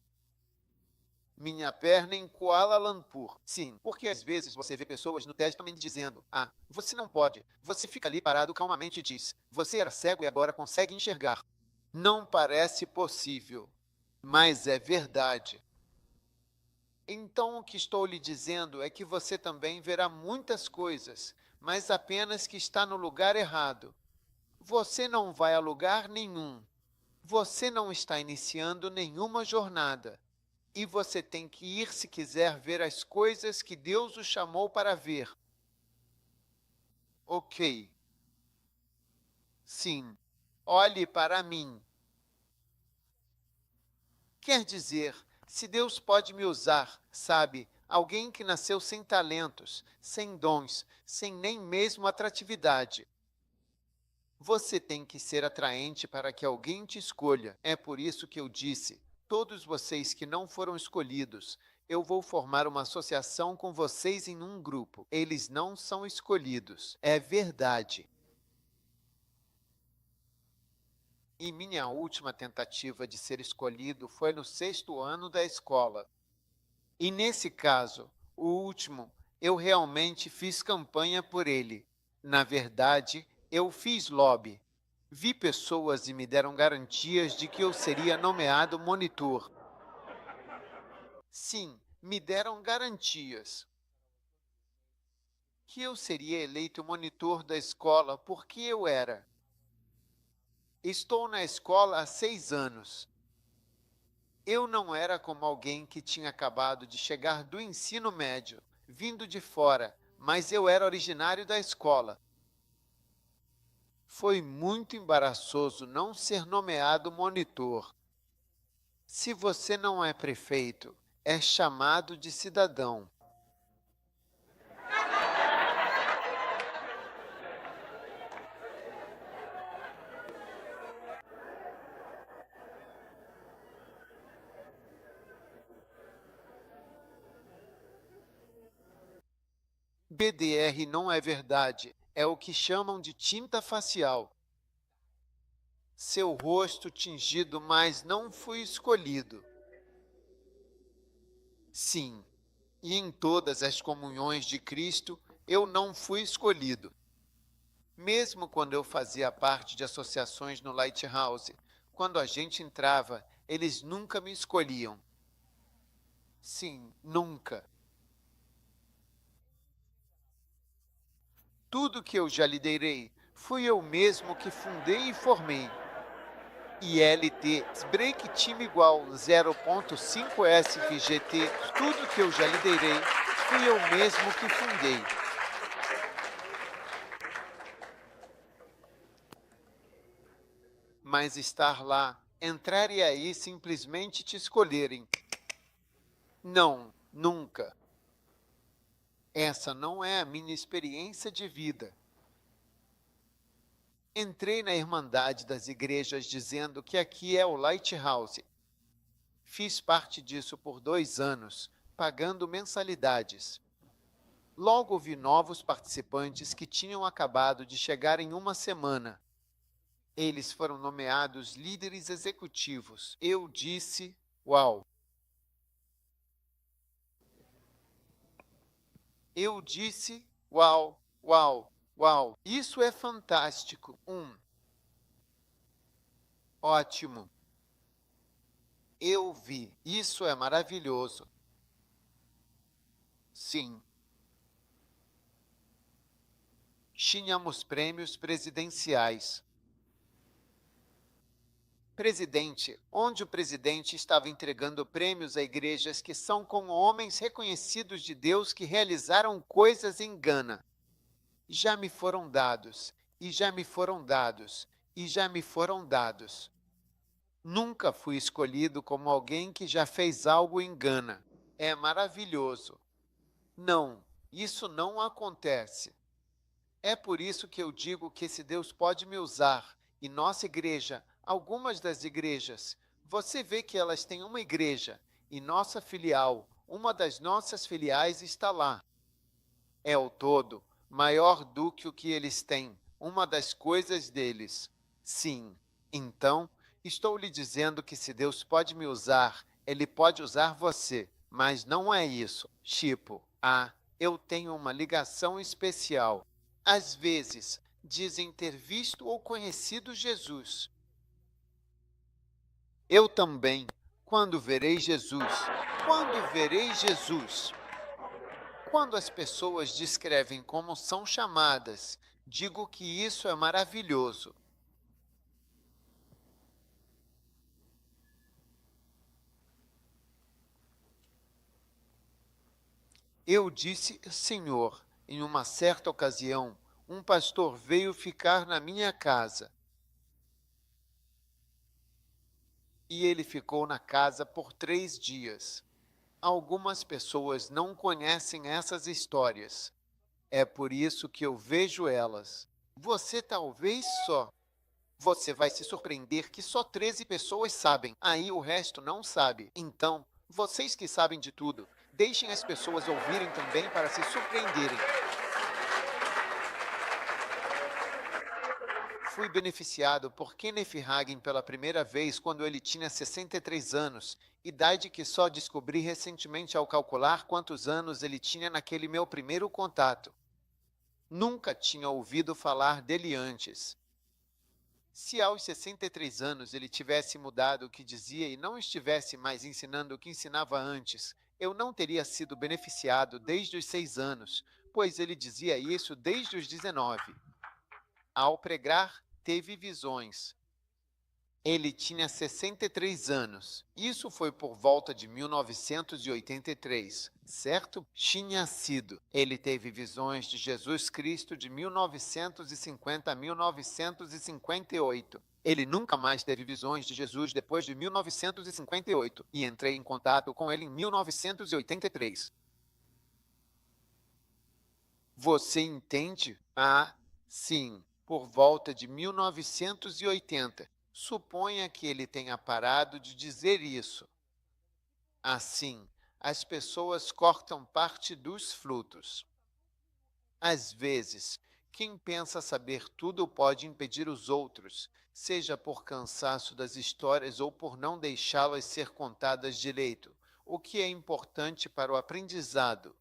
Minha perna em Kuala Lumpur. Sim, porque às vezes você vê pessoas no teste também dizendo: ah, você não pode. Você fica ali parado calmamente e diz: você era cego e agora consegue enxergar. Não parece possível, mas é verdade. Então o que estou lhe dizendo é que você também verá muitas coisas, mas apenas que está no lugar errado. Você não vai a lugar nenhum. Você não está iniciando nenhuma jornada. E você tem que ir se quiser ver as coisas que Deus o chamou para ver. Ok. Sim. Olhe para mim. Quer dizer, se Deus pode me usar, sabe, alguém que nasceu sem talentos, sem dons, sem nem mesmo atratividade. Você tem que ser atraente para que alguém te escolha. É por isso que eu disse: todos vocês que não foram escolhidos, eu vou formar uma associação com vocês em um grupo. Eles não são escolhidos. É verdade. E minha última tentativa de ser escolhido foi no 6º ano da escola. E nesse caso, o último, eu realmente fiz campanha por ele. Na verdade, eu fiz lobby. Vi pessoas e me deram garantias de que eu seria nomeado monitor. Sim, me deram garantias que eu seria eleito monitor da escola porque eu era. Estou na escola há 6 anos. Eu não era como alguém que tinha acabado de chegar do ensino médio, vindo de fora, mas eu era originário da escola. Foi muito embaraçoso não ser nomeado monitor. Se você não é prefeito, é chamado de cidadão. BDR não é verdade, é o que chamam de tinta facial. Seu rosto tingido, mas não fui escolhido. Sim, e em todas as comunhões de Cristo, eu não fui escolhido. Mesmo quando eu fazia parte de associações no Lighthouse, quando a gente entrava, eles nunca me escolhiam. Sim, nunca. Tudo que eu já liderei, fui eu mesmo que fundei e formei. ILT, Break Time igual 0.5 SVGT, tudo que eu já liderei, fui eu mesmo que fundei. Mas estar lá, entrar e aí simplesmente te escolherem. Não, nunca. Essa não é a minha experiência de vida. Entrei na Irmandade das Igrejas dizendo que aqui é o Lighthouse. Fiz parte disso por 2 anos, pagando mensalidades. Logo vi novos participantes que tinham acabado de chegar em uma semana. Eles foram nomeados líderes executivos. Eu disse, uau! Eu disse, uau, uau, uau! Isso é fantástico! Ótimo! Eu vi, isso é maravilhoso! Sim. Tínhamos prêmios presidenciais. Presidente, onde o presidente estava entregando prêmios a igrejas que são com homens reconhecidos de Deus que realizaram coisas em Gana. Já me foram dados, e já me foram dados, e já me foram dados. Nunca fui escolhido como alguém que já fez algo e engana. É maravilhoso. Não, isso não acontece. É por isso que eu digo que esse Deus pode me usar. E nossa igreja, algumas das igrejas, você vê que elas têm uma igreja, e nossa filial, uma das nossas filiais está lá. É o todo, maior do que o que eles têm, uma das coisas deles. Sim, então, estou lhe dizendo que se Deus pode me usar, Ele pode usar você, mas não é isso. Tipo, eu tenho uma ligação especial. Às vezes, dizem ter visto ou conhecido Jesus. Eu também. Quando verei Jesus? Quando verei Jesus? Quando as pessoas descrevem como são chamadas, digo que isso é maravilhoso. Eu disse, Senhor, em uma certa ocasião, um pastor veio ficar na minha casa e ele ficou na casa por 3 dias. Algumas pessoas não conhecem essas histórias. É por isso que eu vejo elas. Você talvez só. Você vai se surpreender que só 13 pessoas sabem, aí o resto não sabe. Então, vocês que sabem de tudo, deixem as pessoas ouvirem também para se surpreenderem. Fui beneficiado por Kenneth Hagin pela primeira vez quando ele tinha 63 anos, idade que só descobri recentemente ao calcular quantos anos ele tinha naquele meu primeiro contato. Nunca tinha ouvido falar dele antes. Se aos 63 anos ele tivesse mudado o que dizia e não estivesse mais ensinando o que ensinava antes, eu não teria sido beneficiado desde os 6 anos, pois ele dizia isso desde os 19. Ao pregar, teve visões. Ele tinha 63 anos. Isso foi por volta de 1983, certo? Tinha sido. Ele teve visões de Jesus Cristo de 1950 a 1958. Ele nunca mais teve visões de Jesus depois de 1958 e entrei em contato com ele em 1983. Você entende? Sim, por volta de 1980. Suponha que ele tenha parado de dizer isso. Assim, as pessoas cortam parte dos frutos. Às vezes, quem pensa saber tudo pode impedir os outros, seja por cansaço das histórias ou por não deixá-las ser contadas direito, o que é importante para o aprendizado.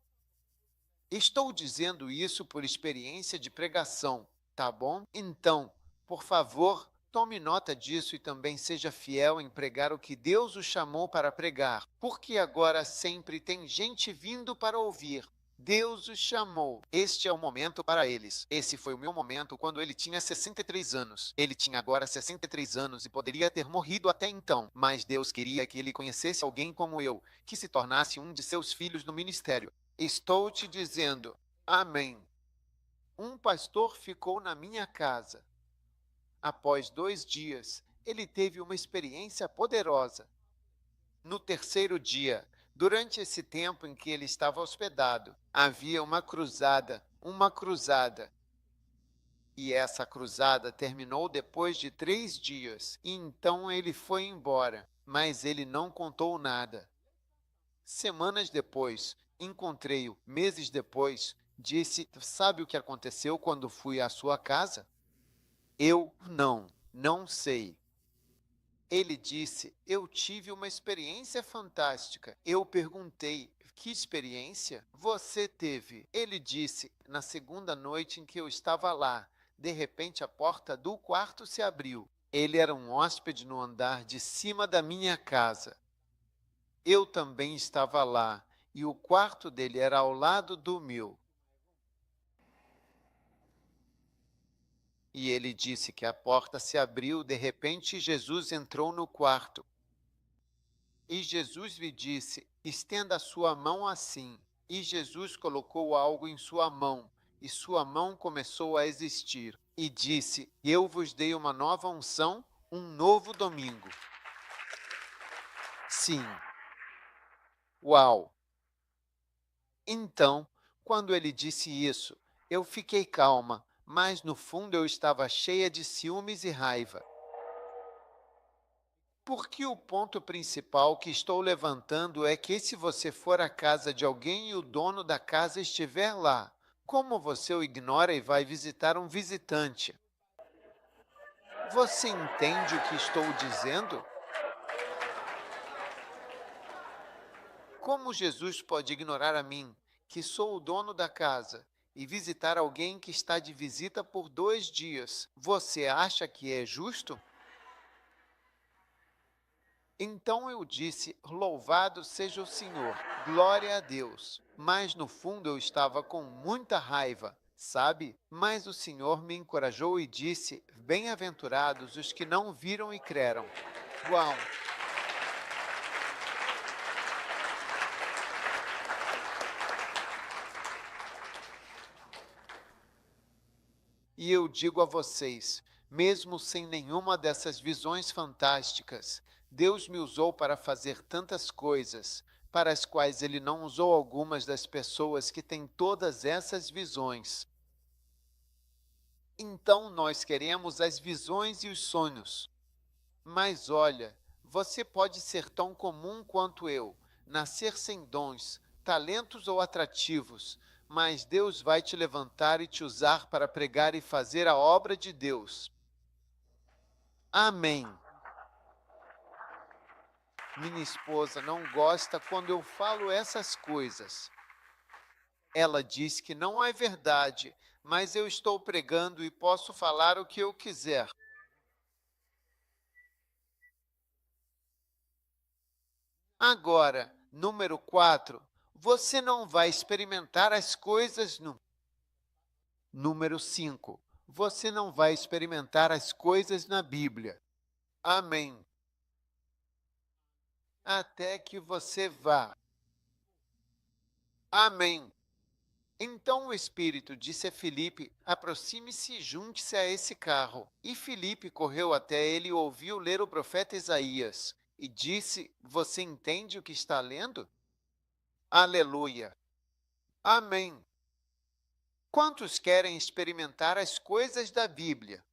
Estou dizendo isso por experiência de pregação, tá bom? Então, por favor, tome nota disso e também seja fiel em pregar o que Deus o chamou para pregar, porque agora sempre tem gente vindo para ouvir. Deus os chamou. Este é o momento para eles. Esse foi o meu momento quando ele tinha 63 anos. Ele tinha agora 63 anos e poderia ter morrido até então, mas Deus queria que ele conhecesse alguém como eu, que se tornasse um de seus filhos no ministério. Estou te dizendo, amém. Um pastor ficou na minha casa. Após 2 dias, ele teve uma experiência poderosa. No terceiro dia, durante esse tempo em que ele estava hospedado, havia uma cruzada, uma cruzada. E essa cruzada terminou depois de 3 dias. E então ele foi embora, mas ele não contou nada. Semanas depois, encontrei-o. Meses depois, disse: Sabe o que aconteceu quando fui à sua casa? Eu não sei. Ele disse: Eu tive uma experiência fantástica. Eu perguntei: Que experiência você teve? Ele disse: Na segunda noite em que eu estava lá, de repente a porta do quarto se abriu. Ele era um hóspede no andar de cima da minha casa. Eu também estava lá, e o quarto dele era ao lado do meu. E ele disse que a porta se abriu, de repente Jesus entrou no quarto. E Jesus lhe disse: Estenda a sua mão assim. E Jesus colocou algo em sua mão. e sua mão começou a existir. E disse: Eu vos dei uma nova unção, um novo domingo. Sim. Uau! Então, quando ele disse isso, eu fiquei calma, mas no fundo eu estava cheia de ciúmes e raiva. Porque o ponto principal que estou levantando é que se você for à casa de alguém e o dono da casa estiver lá, como você o ignora e vai visitar um visitante? Você entende o que estou dizendo? Como Jesus pode ignorar a mim, que sou o dono da casa, e visitar alguém que está de visita por 2 dias? Você acha que é justo? Então eu disse: Louvado seja o Senhor, glória a Deus. Mas no fundo eu estava com muita raiva, sabe? Mas o Senhor me encorajou e disse: Bem-aventurados os que não viram e creram. Uau! E eu digo a vocês, mesmo sem nenhuma dessas visões fantásticas, Deus me usou para fazer tantas coisas, para as quais Ele não usou algumas das pessoas que têm todas essas visões. Então nós queremos as visões e os sonhos. Mas olha, você pode ser tão comum quanto eu, nascer sem dons, talentos ou atrativos, mas Deus vai te levantar e te usar para pregar e fazer a obra de Deus. Amém. Minha esposa não gosta quando eu falo essas coisas. Ela diz que não é verdade, mas eu estou pregando e posso falar o que eu quiser. Agora, número 4, você não vai experimentar as coisas no. Número 5, você não vai experimentar as coisas na Bíblia. Amém. Até que você vá. Amém. Então o Espírito disse a Filipe: aproxime-se e junte-se a esse carro. E Filipe correu até ele e ouviu ler o profeta Isaías. E disse: Você entende o que está lendo? Aleluia. Amém. Quantos querem experimentar as coisas da Bíblia?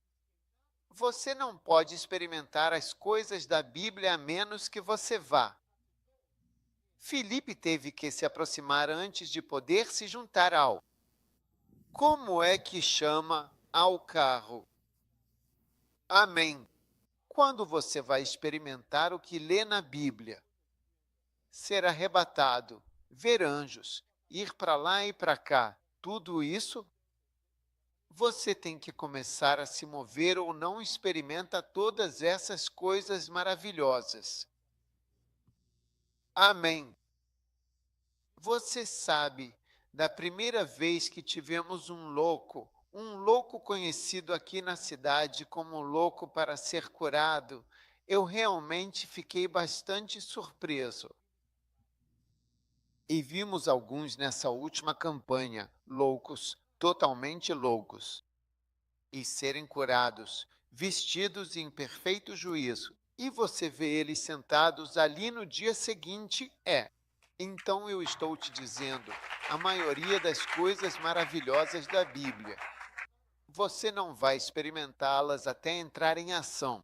Você não pode experimentar as coisas da Bíblia a menos que você vá. Filipe teve que se aproximar antes de poder se juntar ao. Como é que chama ao carro? Amém. Quando você vai experimentar o que lê na Bíblia? Ser arrebatado, ver anjos, ir para lá e para cá, tudo isso? Você tem que começar a se mover ou não experimenta todas essas coisas maravilhosas. Amém. Você sabe, da primeira vez que tivemos um louco conhecido aqui na cidade como louco para ser curado, eu realmente fiquei bastante surpreso. E vimos alguns nessa última campanha, loucos, totalmente loucos, e serem curados, vestidos em perfeito juízo. E você vê eles sentados ali no dia seguinte, Então eu estou te dizendo, a maioria das coisas maravilhosas da Bíblia, você não vai experimentá-las até entrar em ação.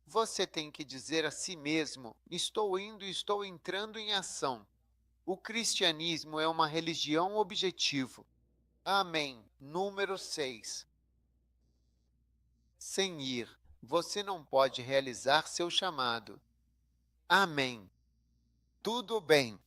Você tem que dizer a si mesmo: estou indo e estou entrando em ação. O cristianismo é uma religião objetivo. Amém. Número 6. Sem ir, você não pode realizar seu chamado. Amém. Tudo bem.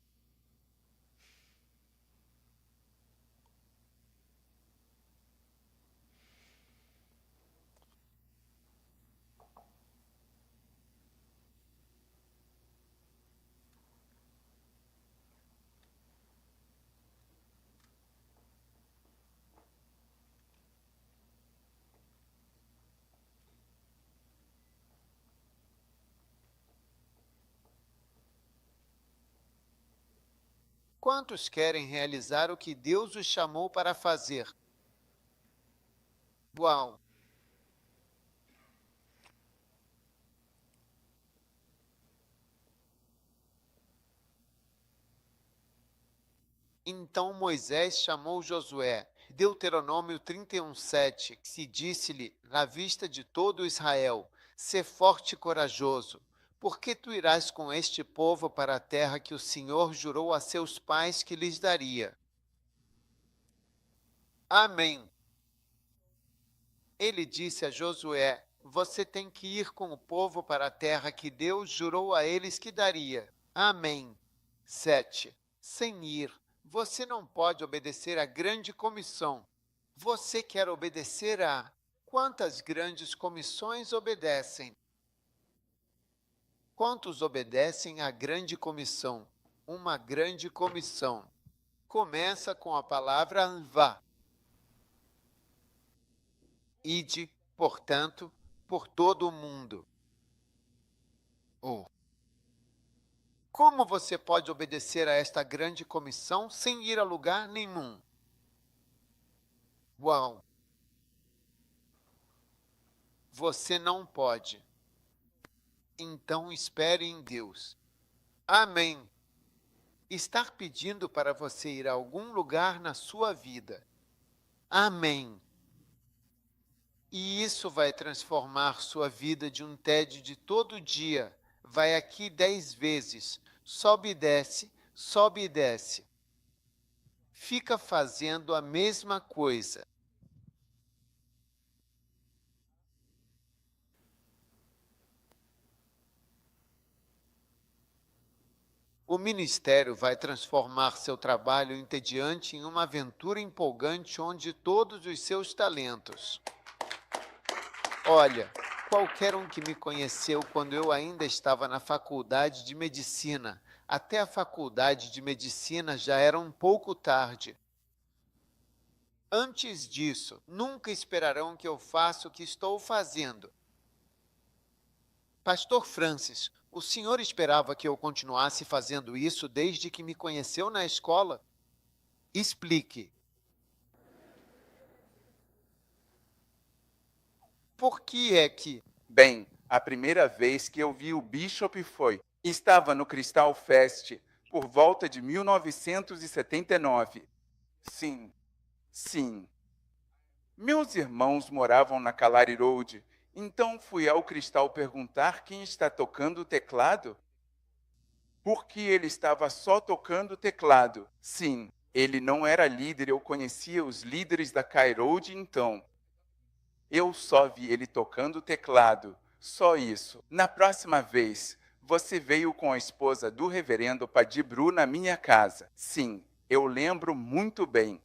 Quantos querem realizar o que Deus os chamou para fazer? Uau! Então Moisés chamou Josué. Deuteronômio 31:7, que se disse-lhe na vista de todo Israel: Sê forte e corajoso, porque tu irás com este povo para a terra que o Senhor jurou a seus pais que lhes daria. Amém. Ele disse a Josué: Você tem que ir com o povo para a terra que Deus jurou a eles que daria. Amém. 7. Sem ir, você não pode obedecer à grande comissão. Você quer obedecer a quantas grandes comissões obedecem? Quantos obedecem à grande comissão? Uma grande comissão. Começa com a palavra vá. Ide, portanto, por todo o mundo. Oh. Como você pode obedecer a esta grande comissão sem ir a lugar nenhum? Uau! Você não pode. Então espere em Deus. Amém. Estar pedindo para você ir a algum lugar na sua vida. Amém. E isso vai transformar sua vida de um tédio de todo dia. Vai aqui 10 vezes. Sobe e desce, sobe e desce. Fica fazendo a mesma coisa. O ministério vai transformar seu trabalho entediante em uma aventura empolgante onde todos os seus talentos. Olha, qualquer um que me conheceu quando eu ainda estava na faculdade de medicina, até a faculdade de medicina já era um pouco tarde. Antes disso, nunca esperarão que eu faça o que estou fazendo. Pastor Francis, o senhor esperava que eu continuasse fazendo isso desde que me conheceu na escola? Explique. Por que é que... Bem, a primeira vez que eu vi o Bishop estava no Crystal Fest, por volta de 1979. Sim, sim. Meus irmãos moravam na Calari Road, então fui ao Crystal perguntar quem está tocando o teclado. Porque ele estava só tocando teclado. Sim, ele não era líder, eu conhecia os líderes da Kai Road então. Eu só vi ele tocando teclado, só isso. Na próxima vez, você veio com a esposa do reverendo Padibru na minha casa. Sim, eu lembro muito bem.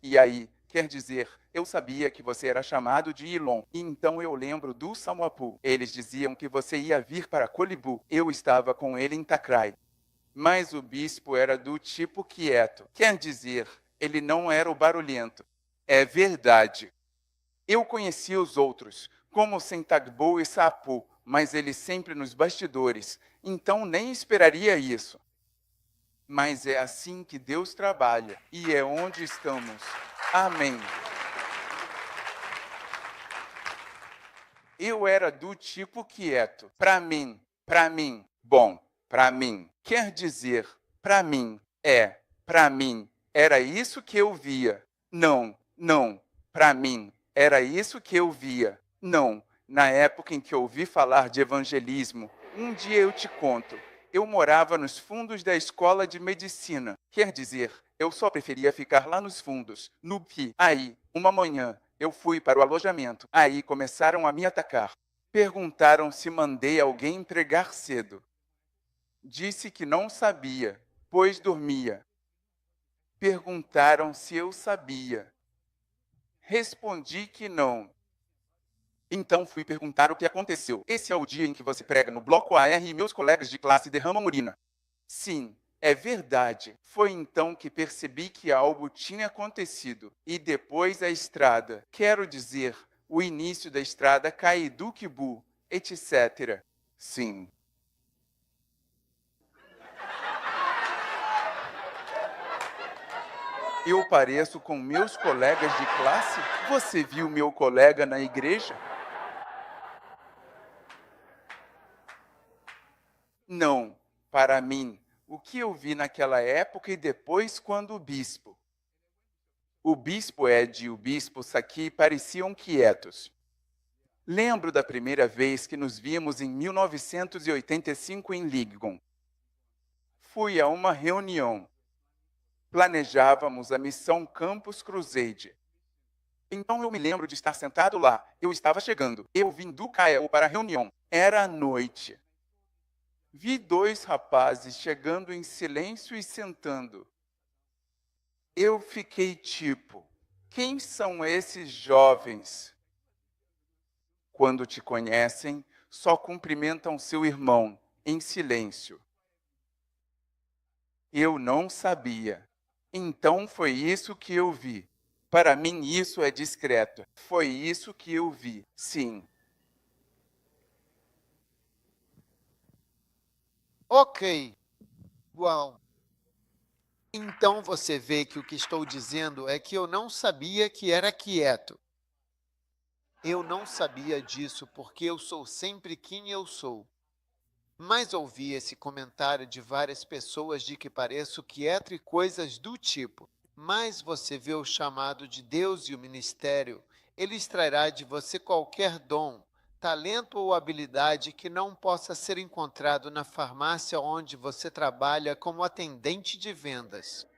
E aí, quer dizer, eu sabia que você era chamado de Ilon. E então eu lembro do Samapu. Eles diziam que você ia vir para Colibu. Eu estava com ele em Takrai. Mas o bispo era do tipo quieto. Quer dizer, ele não era o barulhento. É verdade. Eu conhecia os outros, como Sentagbo e Sapu, mas eles sempre nos bastidores, então nem esperaria isso. Mas é assim que Deus trabalha, e é onde estamos. Amém. Eu era do tipo quieto. Para mim, bom, para mim. Quer dizer, para mim, para mim. Era isso que eu via. Não, para mim. Era isso que eu via. Não, na época em que ouvi falar de evangelismo, um dia eu te conto. Eu morava nos fundos da escola de medicina. Quer dizer, eu só preferia ficar lá nos fundos, no PI. Aí, uma manhã, eu fui para o alojamento. Aí começaram a me atacar. Perguntaram se mandei alguém pregar cedo. Disse que não sabia, pois dormia. Perguntaram se eu sabia. Respondi que não. Então fui perguntar o que aconteceu. Esse é o dia em que você prega no bloco AR e meus colegas de classe derramam urina. Sim, é verdade. Foi então que percebi que algo tinha acontecido. E depois a estrada, quero dizer, o início da estrada Kaidukibu, etc. Sim. Eu pareço com meus colegas de classe? Você viu meu colega na igreja? Não, para mim, o que eu vi naquela época e depois quando o bispo Ed e o bispo Saki pareciam quietos. Lembro da primeira vez que nos vimos em 1985 em Ligon. Fui a uma reunião. Planejávamos a missão Campus Crusade. Então eu me lembro de estar sentado lá. Eu estava chegando. Eu vim do Cael para a reunião. Era à noite. Vi dois rapazes chegando em silêncio e sentando. Eu fiquei tipo, quem são esses jovens? Quando te conhecem, só cumprimentam seu irmão, em silêncio. Eu não sabia. Então foi isso que eu vi. Para mim isso é discreto. Foi isso que eu vi, sim. Ok. Uau. Então você vê que o que estou dizendo é que eu não sabia que era quieto. Eu não sabia disso porque eu sou sempre quem eu sou. Mas ouvi esse comentário de várias pessoas de que pareço quieto e coisas do tipo. Mas você vê o chamado de Deus e o ministério, ele extrairá de você qualquer dom, talento ou habilidade que não possa ser encontrado na farmácia onde você trabalha como atendente de vendas.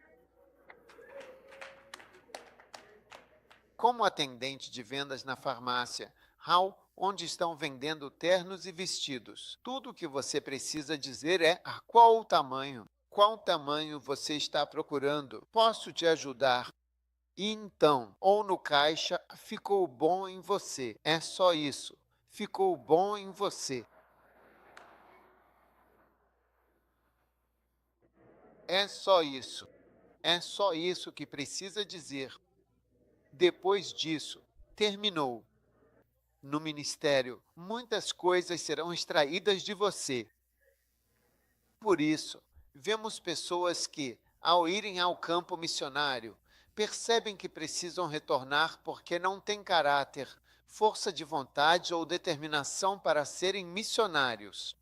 Como atendente de vendas na farmácia, Hal, onde estão vendendo ternos e vestidos. Tudo o que você precisa dizer é a qual tamanho. Qual tamanho você está procurando? Posso te ajudar? E então, ou no caixa, ficou bom em você. É só isso. Ficou bom em você. É só isso. É só isso que precisa dizer. Depois disso, terminou. No ministério, muitas coisas serão extraídas de você. Por isso, vemos pessoas que, ao irem ao campo missionário, percebem que precisam retornar porque não têm caráter, força de vontade ou determinação para serem missionários.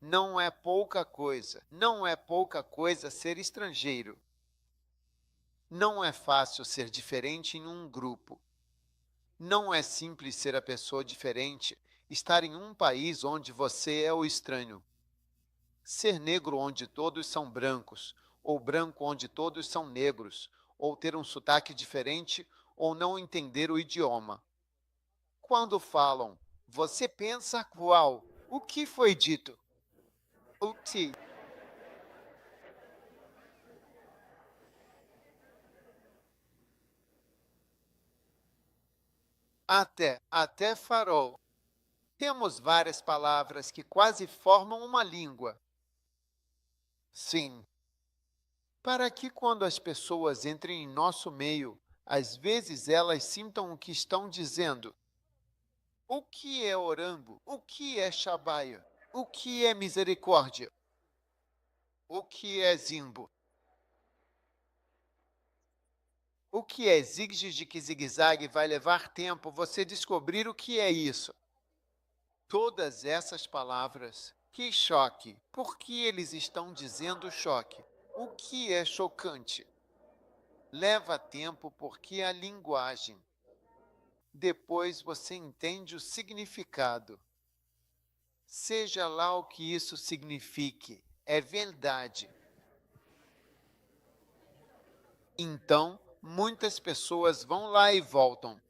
Não é pouca coisa, não é pouca coisa ser estrangeiro. Não é fácil ser diferente em um grupo. Não é simples ser a pessoa diferente, estar em um país onde você é o estranho. Ser negro onde todos são brancos, ou branco onde todos são negros, ou ter um sotaque diferente, ou não entender o idioma. Quando falam, você pensa qual? O que foi dito? O que? Até farol. Temos várias palavras que quase formam uma língua. Sim, para que quando as pessoas entrem em nosso meio, às vezes elas sintam o que estão dizendo. O que é orambo? O que é shabaia? O que é misericórdia? O que é zimbo? O que é zigzag de que zigue-zague vai levar tempo você descobrir o que é isso. Todas essas palavras. Que choque! Por que eles estão dizendo choque? O que é chocante? Leva tempo porque a linguagem. Depois você entende o significado. Seja lá o que isso signifique, é verdade. Então, muitas pessoas vão lá e voltam.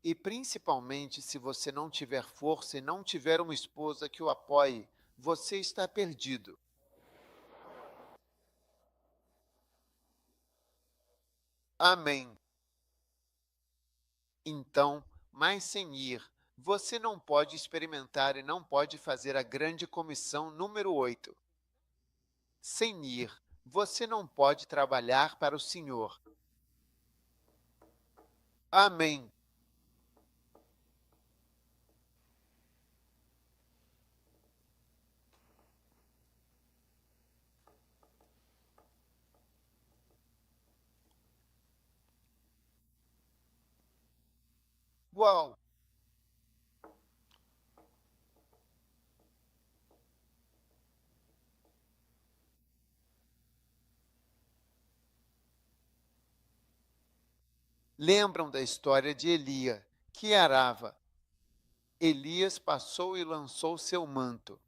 E principalmente se você não tiver força e não tiver uma esposa que o apoie, você está perdido. Amém. Então, mas sem ir, você não pode experimentar e não pode fazer a grande comissão número 8. Sem ir, você não pode trabalhar para o Senhor. Amém. Uau! Lembram da história de Elia, que arava? Elias passou e lançou seu manto.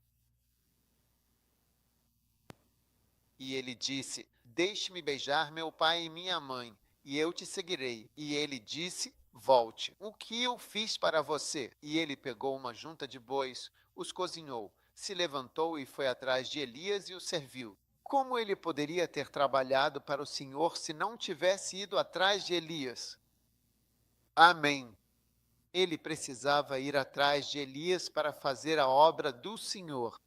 E ele disse: Deixe-me beijar meu pai e minha mãe, e eu te seguirei. E ele disse: Volte. O que eu fiz para você? E ele pegou uma junta de bois, os cozinhou, se levantou e foi atrás de Elias e o serviu. Como ele poderia ter trabalhado para o Senhor se não tivesse ido atrás de Elias? Amém. Ele precisava ir atrás de Elias para fazer a obra do Senhor.